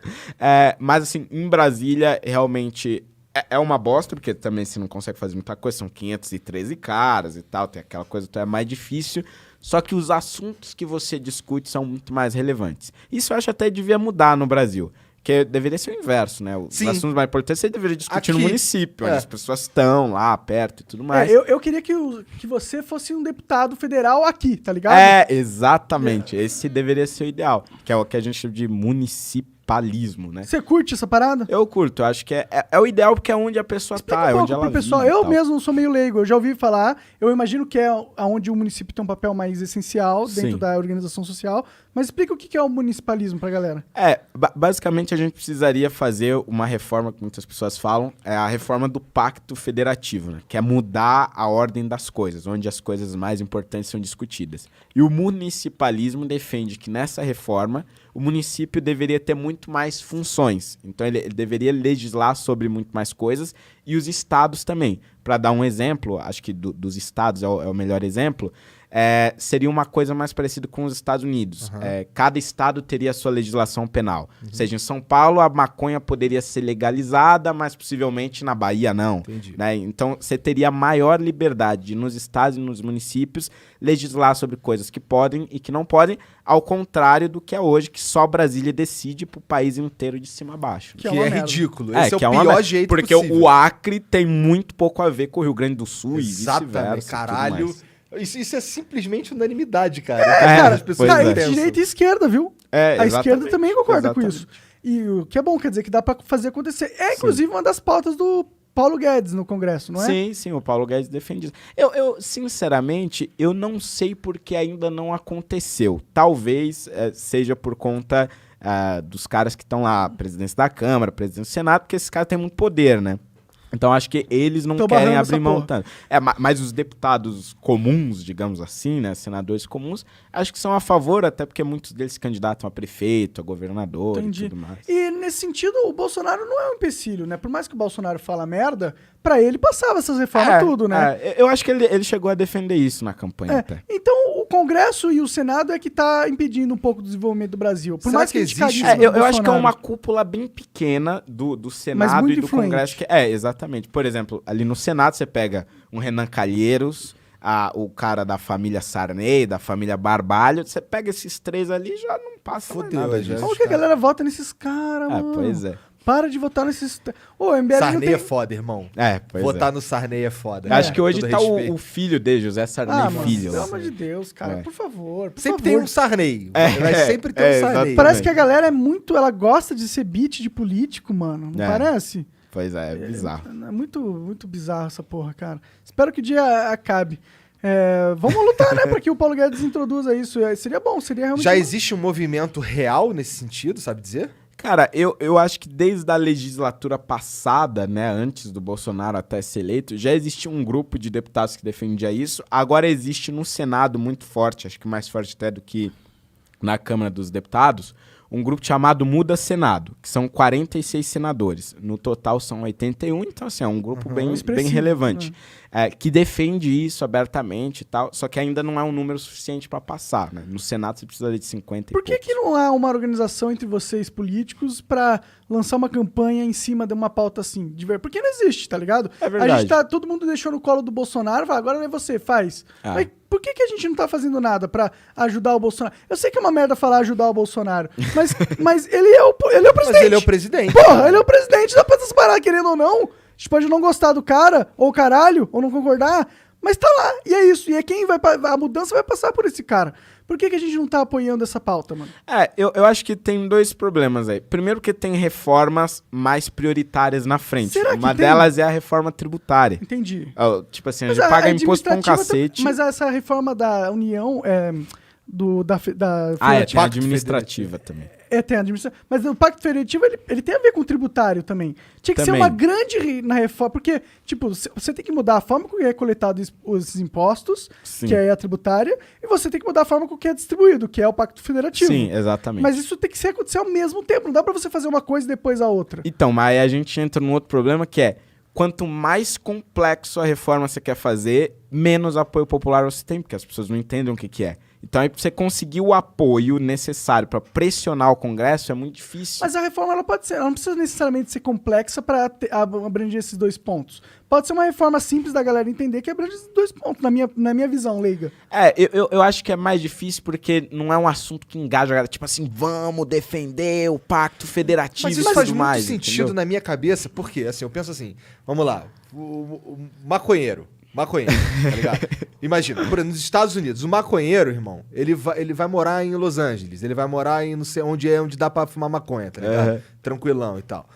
Mas assim, em Brasília, realmente é uma bosta, porque também você não consegue fazer muita coisa, são 513 caras e tal, tem aquela coisa, então é mais difícil, só que os assuntos que você discute são muito mais relevantes. Isso eu acho até devia mudar no Brasil, que deveria ser o inverso, né? Os Sim. assuntos mais importantes você deveria discutir no Aqui. município, onde as pessoas estão lá perto e tudo mais. Eu queria que você fosse um deputado federal aqui, tá ligado? Exatamente. Esse deveria ser o ideal, que é o que a gente chama de municipalismo, né? Você curte essa parada? Eu curto, eu acho que é o ideal porque é onde a pessoa Explica tá, é um onde pouco ela pro pessoal. vive e Eu tal. mesmo sou meio leigo, eu já ouvi falar. Eu imagino que é onde o município tem um papel mais essencial dentro Sim. da organização social. Mas explica o que é o municipalismo pra galera. Basicamente a gente precisaria fazer uma reforma que muitas pessoas falam, é a reforma do pacto federativo, né? Que é mudar a ordem das coisas, onde as coisas mais importantes são discutidas. E o municipalismo defende que nessa reforma o município deveria ter muito mais funções. Então ele deveria legislar sobre muito mais coisas e os estados também. Para dar um exemplo, acho que dos estados é o melhor exemplo, seria uma coisa mais parecida com os Estados Unidos. Cada estado teria a sua legislação penal. Ou seja, em São Paulo a maconha poderia ser legalizada, mas possivelmente na Bahia não. Entendi. Né? Então você teria maior liberdade de, nos estados e nos municípios, legislar sobre coisas que podem e que não podem, ao contrário do que é hoje, que só Brasília decide pro país inteiro de cima a baixo. Que é Que uma é merda. ridículo. Esse é o que uma pior merda, jeito porque possível. o Acre tem muito pouco a ver com o Rio Grande do Sul e Exatamente, vice-versa. e tudo caralho. mais. Isso é simplesmente unanimidade, cara. Cara, as pessoas tá pois aí é. de direita e esquerda, viu? A Exatamente, esquerda também concorda com exatamente. isso. E o que é bom, quer dizer que dá pra fazer acontecer. É, inclusive, uma das pautas do Paulo Guedes no Congresso, não é? Sim, o Paulo Guedes defende isso. Eu sinceramente, eu não sei porque ainda não aconteceu. Talvez seja por conta dos caras que estão lá, presidência da Câmara, presidente do Senado, porque esses caras têm muito poder, né? Então acho que eles não Tô querem barrando abrir essa mão porra. tanto. Mas os deputados comuns, digamos assim, né, senadores comuns, acho que são a favor, até porque muitos deles se candidatam a prefeito, a governador Entendi. e tudo mais. E nesse sentido, o Bolsonaro não é um empecilho, né? Por mais que o Bolsonaro fala merda, pra ele passava essas reformas tudo, né? Eu acho que ele chegou a defender isso na campanha até. Então, o Congresso e o Senado é que tá impedindo um pouco do desenvolvimento do Brasil. Por Será mais que que a gente existe- cague em cima do Eu acho que é Bolsonaro. uma cúpula bem pequena do Senado muito e do influente. Congresso. Exatamente. Por exemplo, ali no Senado você pega um Renan Calheiros, o cara da família Sarney, da família Barbalho, você pega esses três ali já não passa mais Fudeu, nada já. disso. Como que a galera vota nesses caras, mano? Pois é. Para de votar nesses... Ô, o MBL não Sarney tem... é foda, irmão. Pois Votar é. no Sarney é foda. Acho que hoje Todo tá respeito. o filho dele, José Sarney Ah, mano, Filho. pelo lá. amor de Deus, cara, por favor. Por Sempre favor. tem um Sarney. Vai sempre ter um Sarney. exatamente. Parece que a galera é muito... Ela gosta de ser beat de político, mano. Não parece? Pois é bizarro. É muito, muito bizarro essa porra, cara. Espero que o dia acabe. Vamos lutar, né? Pra que o Paulo Guedes introduza isso. Seria bom, seria realmente... Já bom. existe um movimento real nesse sentido, sabe dizer? Cara, eu acho que desde a legislatura passada, né, antes do Bolsonaro até ser eleito, já existia um grupo de deputados que defendia isso. Agora existe no Senado muito forte, acho que mais forte até do que na Câmara dos Deputados, um grupo chamado Muda Senado, que são 46 senadores. No total são 81, então assim, é um grupo bem expressivo, relevante. Que defende isso abertamente e tal, só que ainda não é um número suficiente para passar, né? No Senado você precisa de 50 Por e que poucos. que não há uma organização entre vocês políticos pra lançar uma campanha em cima de uma pauta assim? Porque não existe, tá ligado? É verdade. A gente todo mundo deixou no colo do Bolsonaro, fala, agora é você, faz. Mas por que a gente não tá fazendo nada pra ajudar o Bolsonaro? Eu sei que é uma merda falar ajudar o Bolsonaro, mas ele é o presidente. Mas ele é o presidente. Porra, ele é o presidente, dá pra separar, querendo ou não. gente pode não gostar do cara, ou caralho, ou não concordar, mas tá lá, e é isso. E é quem vai... A mudança vai passar por esse cara. Por que a gente não tá apoiando essa pauta, mano? Eu acho que tem 2 problemas aí. Primeiro que tem reformas mais prioritárias na frente. Será que Uma tem? delas é a reforma tributária. Entendi. Tipo assim, a gente paga imposto pra um cacete. Mas essa reforma da União, da tem Pacto a administrativa também. tem a administração. Mas o Pacto Federativo, ele tem a ver com o tributário também. Tinha que ser Também. uma grande na reforma, porque, tipo, você tem que mudar a forma com que é coletado os impostos, Sim. que é a tributária, e você tem que mudar a forma com que é distribuído, que é o Pacto Federativo. Sim, exatamente. Mas isso tem que acontecer ao mesmo tempo, não dá pra você fazer uma coisa e depois a outra. Então, mas aí a gente entra num outro problema que é, quanto mais complexo a reforma você quer fazer, menos apoio popular você tem, porque as pessoas não entendem o que é. Então, aí pra você conseguir o apoio necessário pra pressionar o Congresso é muito difícil. Mas a reforma, ela não precisa necessariamente ser complexa pra abranger esses 2 pontos. Pode ser uma reforma simples da galera entender que abrange esses 2 pontos, na minha visão, leiga. Eu acho que é mais difícil porque não é um assunto que engaja a galera. Tipo assim, vamos defender o pacto federativo Mas e isso tudo faz muito mais, sentido entendeu? na minha cabeça, porque, assim, eu penso assim, vamos lá, o maconheiro, tá ligado? Imagina, por exemplo, nos Estados Unidos, o maconheiro, irmão, ele vai morar em Los Angeles, ele vai morar em não sei onde dá pra fumar maconha, tá ligado? Uhum. Tranquilão e tal.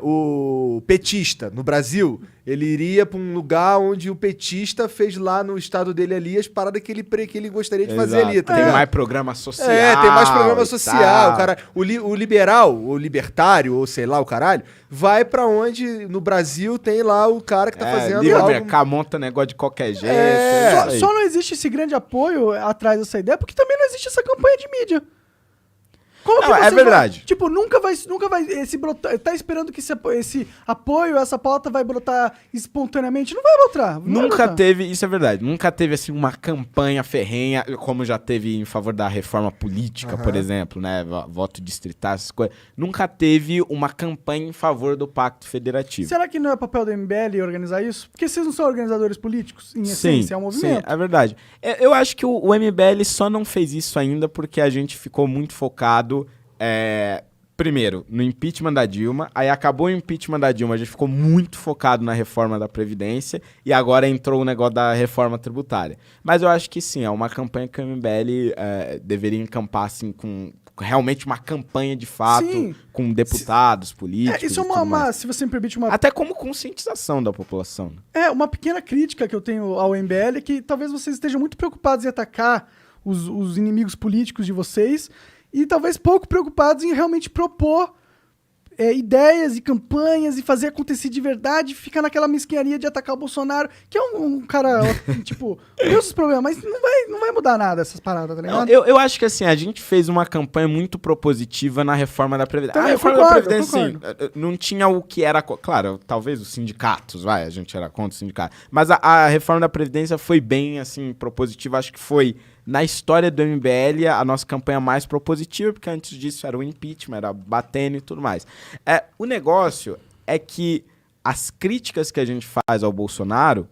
O petista, no Brasil, ele iria pra um lugar onde o petista fez lá no estado dele ali as paradas que ele gostaria de fazer ali, tá Tem ligado? mais programa social. Tem mais programa e social. tal. O cara, o liberal, o libertário, ou sei lá, o caralho, vai pra onde no Brasil tem lá o cara que tá fazendo livre algo... mercado, monta negócio de qualquer jeito. É. isso Só aí. não existe esse grande apoio atrás dessa ideia, porque também não existe essa campanha de mídia. Como Não, é verdade. Tipo, nunca vai tá esperando que esse apoio, essa pauta vai brotar espontaneamente? Não vai brotar. não vai Nunca brotar. teve, isso é verdade, nunca teve assim uma campanha ferrenha, como já teve em favor da reforma política, por exemplo, né, voto distrital, essas coisas. Nunca teve uma campanha em favor do Pacto Federativo. Será que não é papel do MBL organizar isso? Porque vocês não são organizadores políticos, em essência, é um movimento. Sim, é verdade. Eu acho que o MBL só não fez isso ainda porque a gente ficou muito focado, primeiro, no impeachment da Dilma, aí acabou o impeachment da Dilma, a gente ficou muito focado na reforma da Previdência e agora entrou o negócio da reforma tributária. Mas eu acho que sim, é uma campanha que o MBL deveria encampar assim, com realmente uma campanha de fato, Sim. com deputados, políticos Isso é e tudo mais. se você me permite, uma Até como conscientização da população. Né? uma pequena crítica que eu tenho ao MBL é que talvez vocês estejam muito preocupados em atacar os inimigos políticos de vocês e talvez pouco preocupados em realmente propor ideias e campanhas e fazer acontecer de verdade, ficar naquela mesquinharia de atacar o Bolsonaro, que é um cara, tipo, tem os problemas, mas não vai mudar nada essas paradas, tá Não, ligado? eu acho que assim, a gente fez uma campanha muito propositiva na reforma da Previdência. Também, A reforma eu da concordo, Previdência, assim, não tinha o que era... Claro, talvez os sindicatos, a gente era contra os sindicatos. Mas a reforma da Previdência foi bem, assim, propositiva. Acho que foi, na história do MBL, a nossa campanha mais propositiva, porque antes disso era o impeachment, era batendo e tudo mais. O negócio é que as críticas que a gente faz ao Bolsonaro,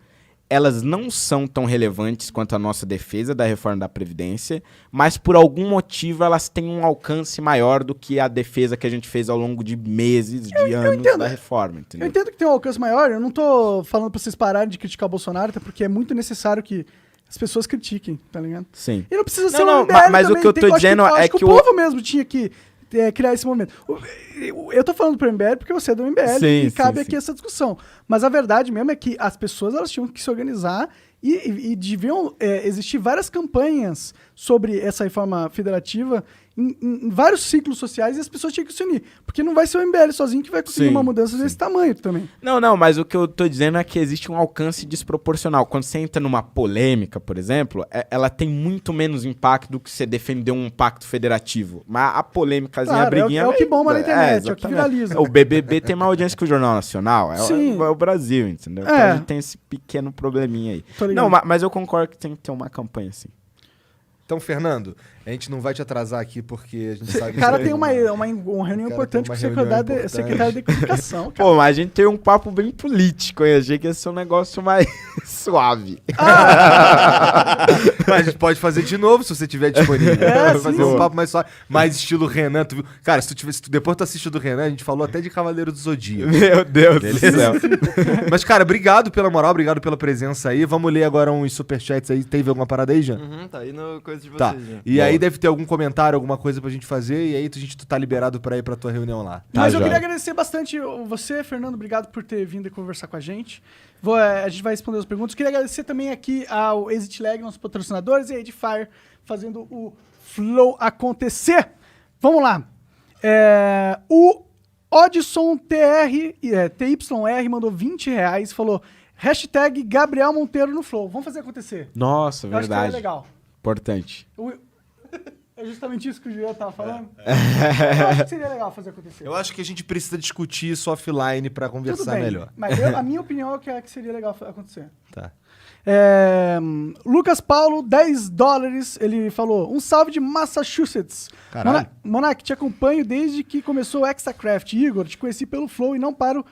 elas não são tão relevantes quanto a nossa defesa da reforma da Previdência, mas por algum motivo elas têm um alcance maior do que a defesa que a gente fez ao longo de meses, de anos entendo. da reforma, entendeu? Eu entendo que tem um alcance maior, eu não tô falando pra vocês pararem de criticar o Bolsonaro, até porque é muito necessário que as pessoas critiquem, tá ligado? Sim. E não precisa Não, ser não, um MBL mas o também, que eu tô dizendo acho é que que o povo mesmo tinha que criar esse momento. Eu tô falando pro MBL porque você é do MBL Sim, e cabe sim, aqui sim. essa discussão. Mas a verdade mesmo é que as pessoas elas tinham que se organizar e deviam existir várias campanhas sobre essa reforma federativa em vários ciclos sociais e as pessoas tinham que se unir. Porque não vai ser o MBL sozinho que vai conseguir Sim, uma mudança desse tamanho também. Não, mas o que eu tô dizendo é que existe um alcance desproporcional. Quando você entra numa polêmica, por exemplo, ela tem muito menos impacto do que você defender um pacto federativo. Mas a polêmicazinha, Claro, a briguinha... é o que bomba na internet, é o que exatamente. viraliza. O BBB tem mais audiência que o Jornal Nacional. Sim. É o Brasil, entendeu? Então a gente tem esse pequeno probleminha aí. Tô ligado. Não, mas eu concordo que tem que ter uma campanha assim. Então, Fernando, a gente não vai te atrasar aqui porque a gente sabe que... O cara você tem uma reunião importante com o secretário de comunicação, cara. Pô, mas a gente tem um papo bem político, hein? Achei que ia ser um negócio mais suave. Mas a gente pode fazer de novo se você tiver disponível. Fazer um sim. papo mais suave, mais estilo Renan. Tu viu? Cara, depois tu assistiu do Renan, a gente falou até de Cavaleiro do Zodíaco. Meu Deus do céu. Mas, cara, obrigado pela moral, obrigado pela presença aí. Vamos ler agora uns superchats aí. Teve alguma parada aí, Jean? Tá aí no coisa de vocês, Tá. já. E aí deve ter algum comentário, alguma coisa pra gente fazer. E aí tu tá liberado pra ir pra tua reunião lá. Mas eu joia. queria agradecer bastante você, Fernando. Obrigado por ter vindo e conversar com a gente. A gente vai responder as perguntas. Queria agradecer também aqui ao Exit Lag, nossos patrocinadores, e a Edifier fazendo o Flow acontecer. Vamos lá. O Odson TYR mandou R$20 e falou hashtag Gabriel Monteiro no Flow. Vamos fazer acontecer. Nossa, Eu acho que verdade. é legal. Importante. É justamente isso que o Juliano tava falando. Eu acho que seria legal fazer acontecer. Eu acho que a gente precisa discutir isso offline pra Tudo conversar bem, melhor. mas a minha opinião é que seria legal acontecer. Tá. Lucas Paulo, $10, ele falou, um salve de Massachusetts. Caralho. Monark, te acompanho desde que começou o Extracraft. Igor, te conheci pelo Flow e não paro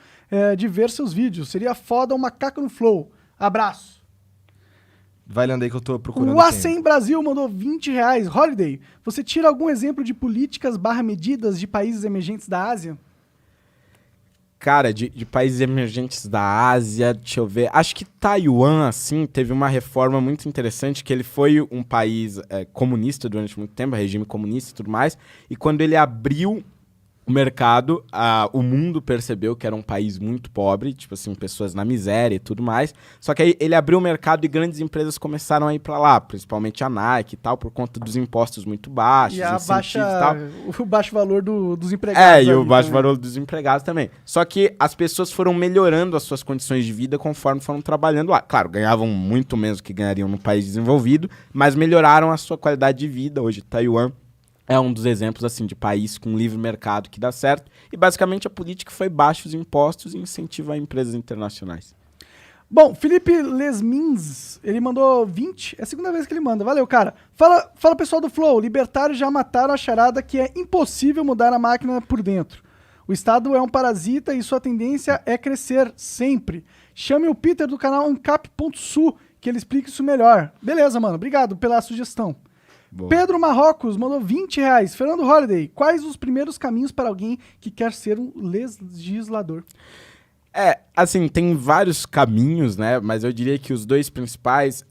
de ver seus vídeos. Seria foda um macaco no Flow. Abraço. Vai lendo aí que eu tô procurando. O Acem Brasil mandou R$20. Holiday, você tira algum exemplo de políticas /medidas de países emergentes da Ásia? Cara, de países emergentes da Ásia, deixa eu ver. Acho que Taiwan, assim, teve uma reforma muito interessante, que ele foi um país comunista durante muito tempo, regime comunista e tudo mais, e quando ele abriu o mercado, o mundo percebeu que era um país muito pobre, tipo assim, pessoas na miséria e tudo mais. Só que aí ele abriu o mercado e grandes empresas começaram a ir pra lá, principalmente a Nike e tal, por conta dos impostos muito baixos, E a incentivos e tal. o baixo valor dos empregados. E o ali baixo também. valor dos empregados também. Só que as pessoas foram melhorando as suas condições de vida conforme foram trabalhando lá. Claro, ganhavam muito menos do que ganhariam no país desenvolvido, mas melhoraram a sua qualidade de vida. Hoje, Taiwan é um dos exemplos assim de país com livre mercado que dá certo. E basicamente a política foi baixos impostos e incentivo a empresas internacionais. Bom, Felipe Lesmins, ele mandou 20. É a segunda vez que ele manda. Valeu, cara. Fala pessoal do Flow. Libertários já mataram a charada que é impossível mudar a máquina por dentro. O Estado é um parasita e sua tendência é crescer sempre. Chame o Peter do canal Ancap.su que ele explica isso melhor. Beleza, mano. Obrigado pela sugestão. Boa. Pedro Marrocos mandou R$20. Fernando Holiday, quais os primeiros caminhos para alguém que quer ser um legislador? Assim, tem vários caminhos, né? Mas eu diria que os dois principais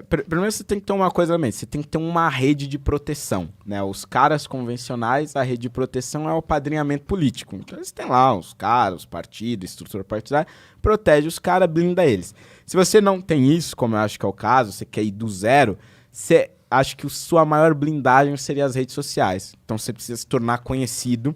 primeiro você tem que ter uma coisa na mente, você tem que ter uma rede de proteção, né? Os caras convencionais, a rede de proteção é o padrinhamento político. Então eles têm lá os caras, os partidos, estrutura partidária, protege os caras, blinda eles. Se você não tem isso, como eu acho que é o caso, você quer ir do zero, você acho que a sua maior blindagem seria as redes sociais. Então você precisa se tornar conhecido,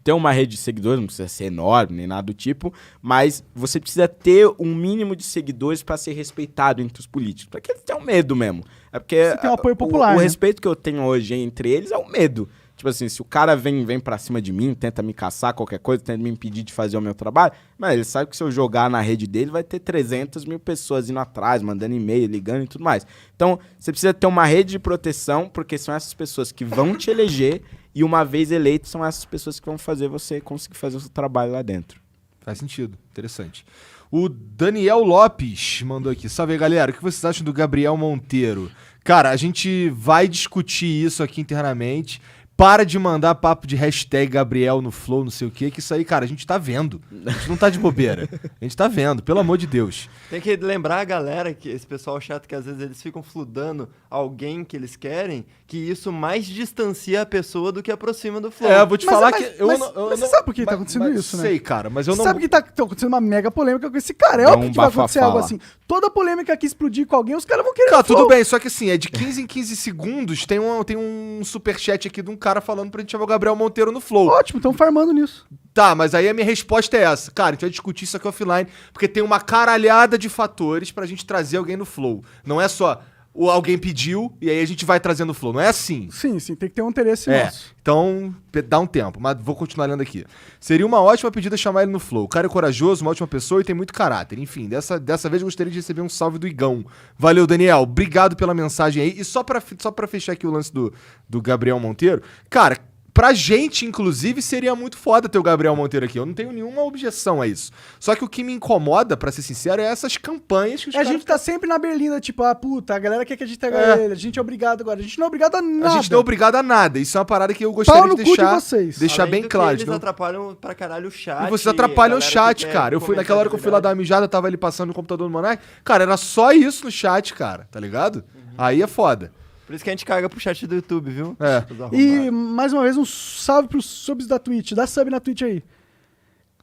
ter uma rede de seguidores, não precisa ser enorme nem nada do tipo, mas você precisa ter um mínimo de seguidores para ser respeitado entre os políticos, porque eles têm medo mesmo. É porque Você tem um apoio popular, o né? respeito que eu tenho hoje entre eles é o medo. Tipo assim, se o cara vem pra cima de mim, tenta me caçar, qualquer coisa, tenta me impedir de fazer o meu trabalho, mas ele sabe que se eu jogar na rede dele, vai ter 300 mil pessoas indo atrás, mandando e-mail, ligando e tudo mais. Então, você precisa ter uma rede de proteção, porque são essas pessoas que vão te eleger, e uma vez eleito, são essas pessoas que vão fazer você conseguir fazer o seu trabalho lá dentro. Faz sentido, interessante. O Daniel Lopes mandou aqui. Salve aí, galera. O que vocês acham do Gabriel Monteiro? Cara, a gente vai discutir isso aqui internamente. Para de mandar papo de hashtag Gabriel no Flow, não sei o quê, que isso aí, cara, a gente tá vendo. A gente não tá de bobeira. A gente tá vendo, pelo amor de Deus. Tem que lembrar a galera, que esse pessoal chato, que às vezes eles ficam fludando alguém que eles querem, que isso mais distancia a pessoa do que aproxima do Flow. É, eu vou te falar que... Mas você sabe por que tá acontecendo isso, né? Sei, cara, mas eu Você não... sabe que tá acontecendo uma mega polêmica com esse cara. É Dá óbvio um que vai acontecer bafafá algo lá. assim. Toda polêmica que explodir com alguém, os caras vão querer Tá, o Flow. tudo bem, só que assim, é de 15 em 15 segundos, tem um superchat aqui de um cara falando pra gente chamar o Gabriel Monteiro no Flow. Ótimo, estão farmando nisso. Tá, mas aí a minha resposta é essa. Cara, a gente vai discutir isso aqui offline, porque tem uma caralhada de fatores pra gente trazer alguém no Flow. Não é só ou alguém pediu, e aí a gente vai trazendo o flow. Não é assim. Sim, tem que ter um interesse nosso. Então, dá um tempo, mas vou continuar lendo aqui. Seria uma ótima pedida chamar ele no flow. O cara é corajoso, uma ótima pessoa e tem muito caráter. Enfim, dessa vez gostaria de receber um salve do Igão. Valeu, Daniel. Obrigado pela mensagem aí. E só pra fechar aqui o lance do Gabriel Monteiro, cara, pra gente, inclusive, seria muito foda ter o Gabriel Monteiro aqui. Eu não tenho nenhuma objeção a isso. Só que o que me incomoda, pra ser sincero, é essas campanhas que os A gente tá sempre na berlinda, tipo, puta, a galera quer que a gente tenha ele, a gente é obrigado agora. A gente não é obrigado a nada. A gente não é obrigado a nada. Isso é uma parada que eu gostaria Pau no de cu de deixar, vocês. deixar Além bem do claro. que eles atrapalham pra caralho o chat. E vocês atrapalham o a galera chat, que cara. quer Eu fui naquela hora que eu fui lá dar uma mijada, tava ali passando no computador do Monark. Cara, era só isso no chat, cara. Tá ligado? Aí é foda. Por isso que a gente caga pro chat do YouTube, viu? É. E, mais uma vez, um salve pros subs da Twitch. Dá sub na Twitch aí.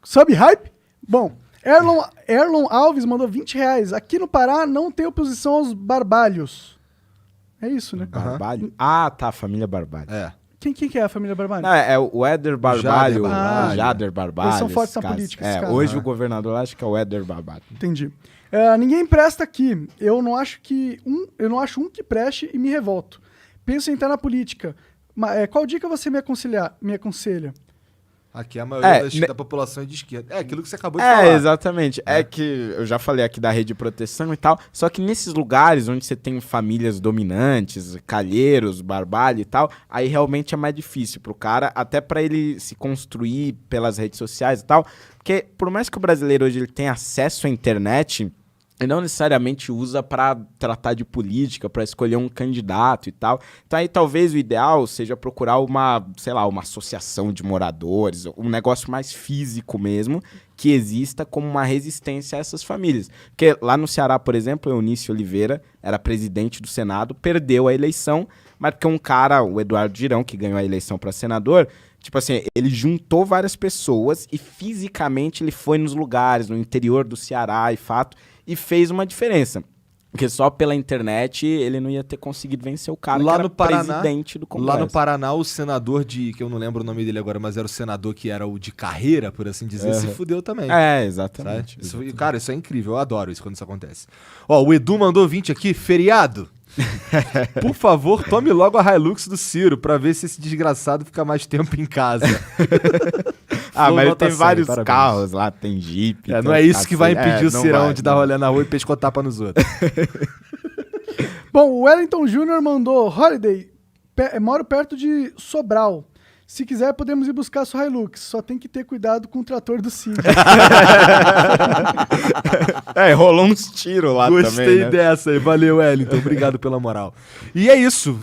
Sub hype? Bom, Erlon Alves mandou R$20. Aqui no Pará não tem oposição aos barbalhos. É isso, né? Barbalho? Ah, tá, família Barbalho. É. Quem que é a família Barbalho? Não, é o Éder Barbalho, Barbalho. o Jader Barbalho. Eles são fortes esses na caras. política, esses caras. Hoje o governador acho que é o Éder Barbalho. Entendi. Ninguém presta aqui. Eu não acho um que preste e me revolto. Penso em entrar na política. Qual dica você me aconselha? Aqui a maioria da população é de esquerda. É aquilo que você acabou de falar. Exatamente. É que eu já falei aqui da rede de proteção e tal, só que nesses lugares onde você tem famílias dominantes, calheiros, barbalho e tal, aí realmente é mais difícil pro cara, até pra ele se construir pelas redes sociais e tal, porque por mais que o brasileiro hoje ele tenha acesso à internet, ele não necessariamente usa para tratar de política, para escolher um candidato e tal. Então aí talvez o ideal seja procurar uma associação de moradores, um negócio mais físico mesmo, que exista como uma resistência a essas famílias. Porque lá no Ceará, por exemplo, Eunice Oliveira era presidente do Senado, perdeu a eleição, mas porque um cara, o Eduardo Girão, que ganhou a eleição para senador, tipo assim, ele juntou várias pessoas e fisicamente ele foi nos lugares, no interior do Ceará, e fato, e fez uma diferença. Porque só pela internet ele não ia ter conseguido vencer o cara Lá que era no Paraná, presidente do Congresso. Lá no Paraná, o senador que eu não lembro o nome dele agora, mas era o senador que era o de carreira, por assim dizer, se fudeu também. Exatamente. Cara, isso é incrível, eu adoro isso quando isso acontece. Ó, o Edu mandou 20 aqui, feriado. Por favor, tome logo a Hilux do Ciro pra ver se esse desgraçado fica mais tempo em casa. Mas ele tem 100, vários parabéns. carros lá, tem Jeep. Não é isso que vai impedir o não Cirão vai, de dar rolê na rua e pescar tapa nos outros. Bom, o Wellington Jr. mandou: Holiday, moro perto de Sobral. Se quiser, podemos ir buscar a sua Hilux. Só tem que ter cuidado com o trator do Cid. Rolou uns tiros lá também, Gostei né? dessa aí. Valeu, Wellington. Obrigado pela moral. E é isso.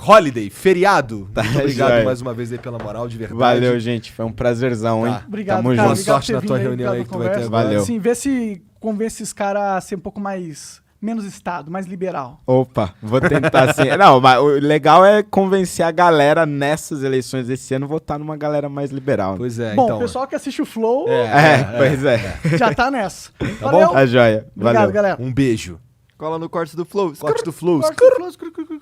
Holiday, feriado. Muito obrigado joia. mais uma vez aí pela moral, de verdade. Valeu, gente. Foi um prazerzão, hein? Obrigado, Tamo cara. junto. Boa Obrigado sorte por ter na tua vindo aí, reunião aí obrigado que tu vai ter pela agora. Valeu. Sim, vê se convence esses caras a ser um pouco menos Estado, mais liberal. Opa, vou tentar sim. Não, mas o legal é convencer a galera nessas eleições desse ano votar numa galera mais liberal. Né? Pois é, Bom, então. o pessoal que assiste o Flow Pois é. já tá nessa. Tá Valeu. bom? A joia. Obrigado, Valeu. galera. Um beijo. Cola no corte do Flow. Corte do Flow. Corta o Flow.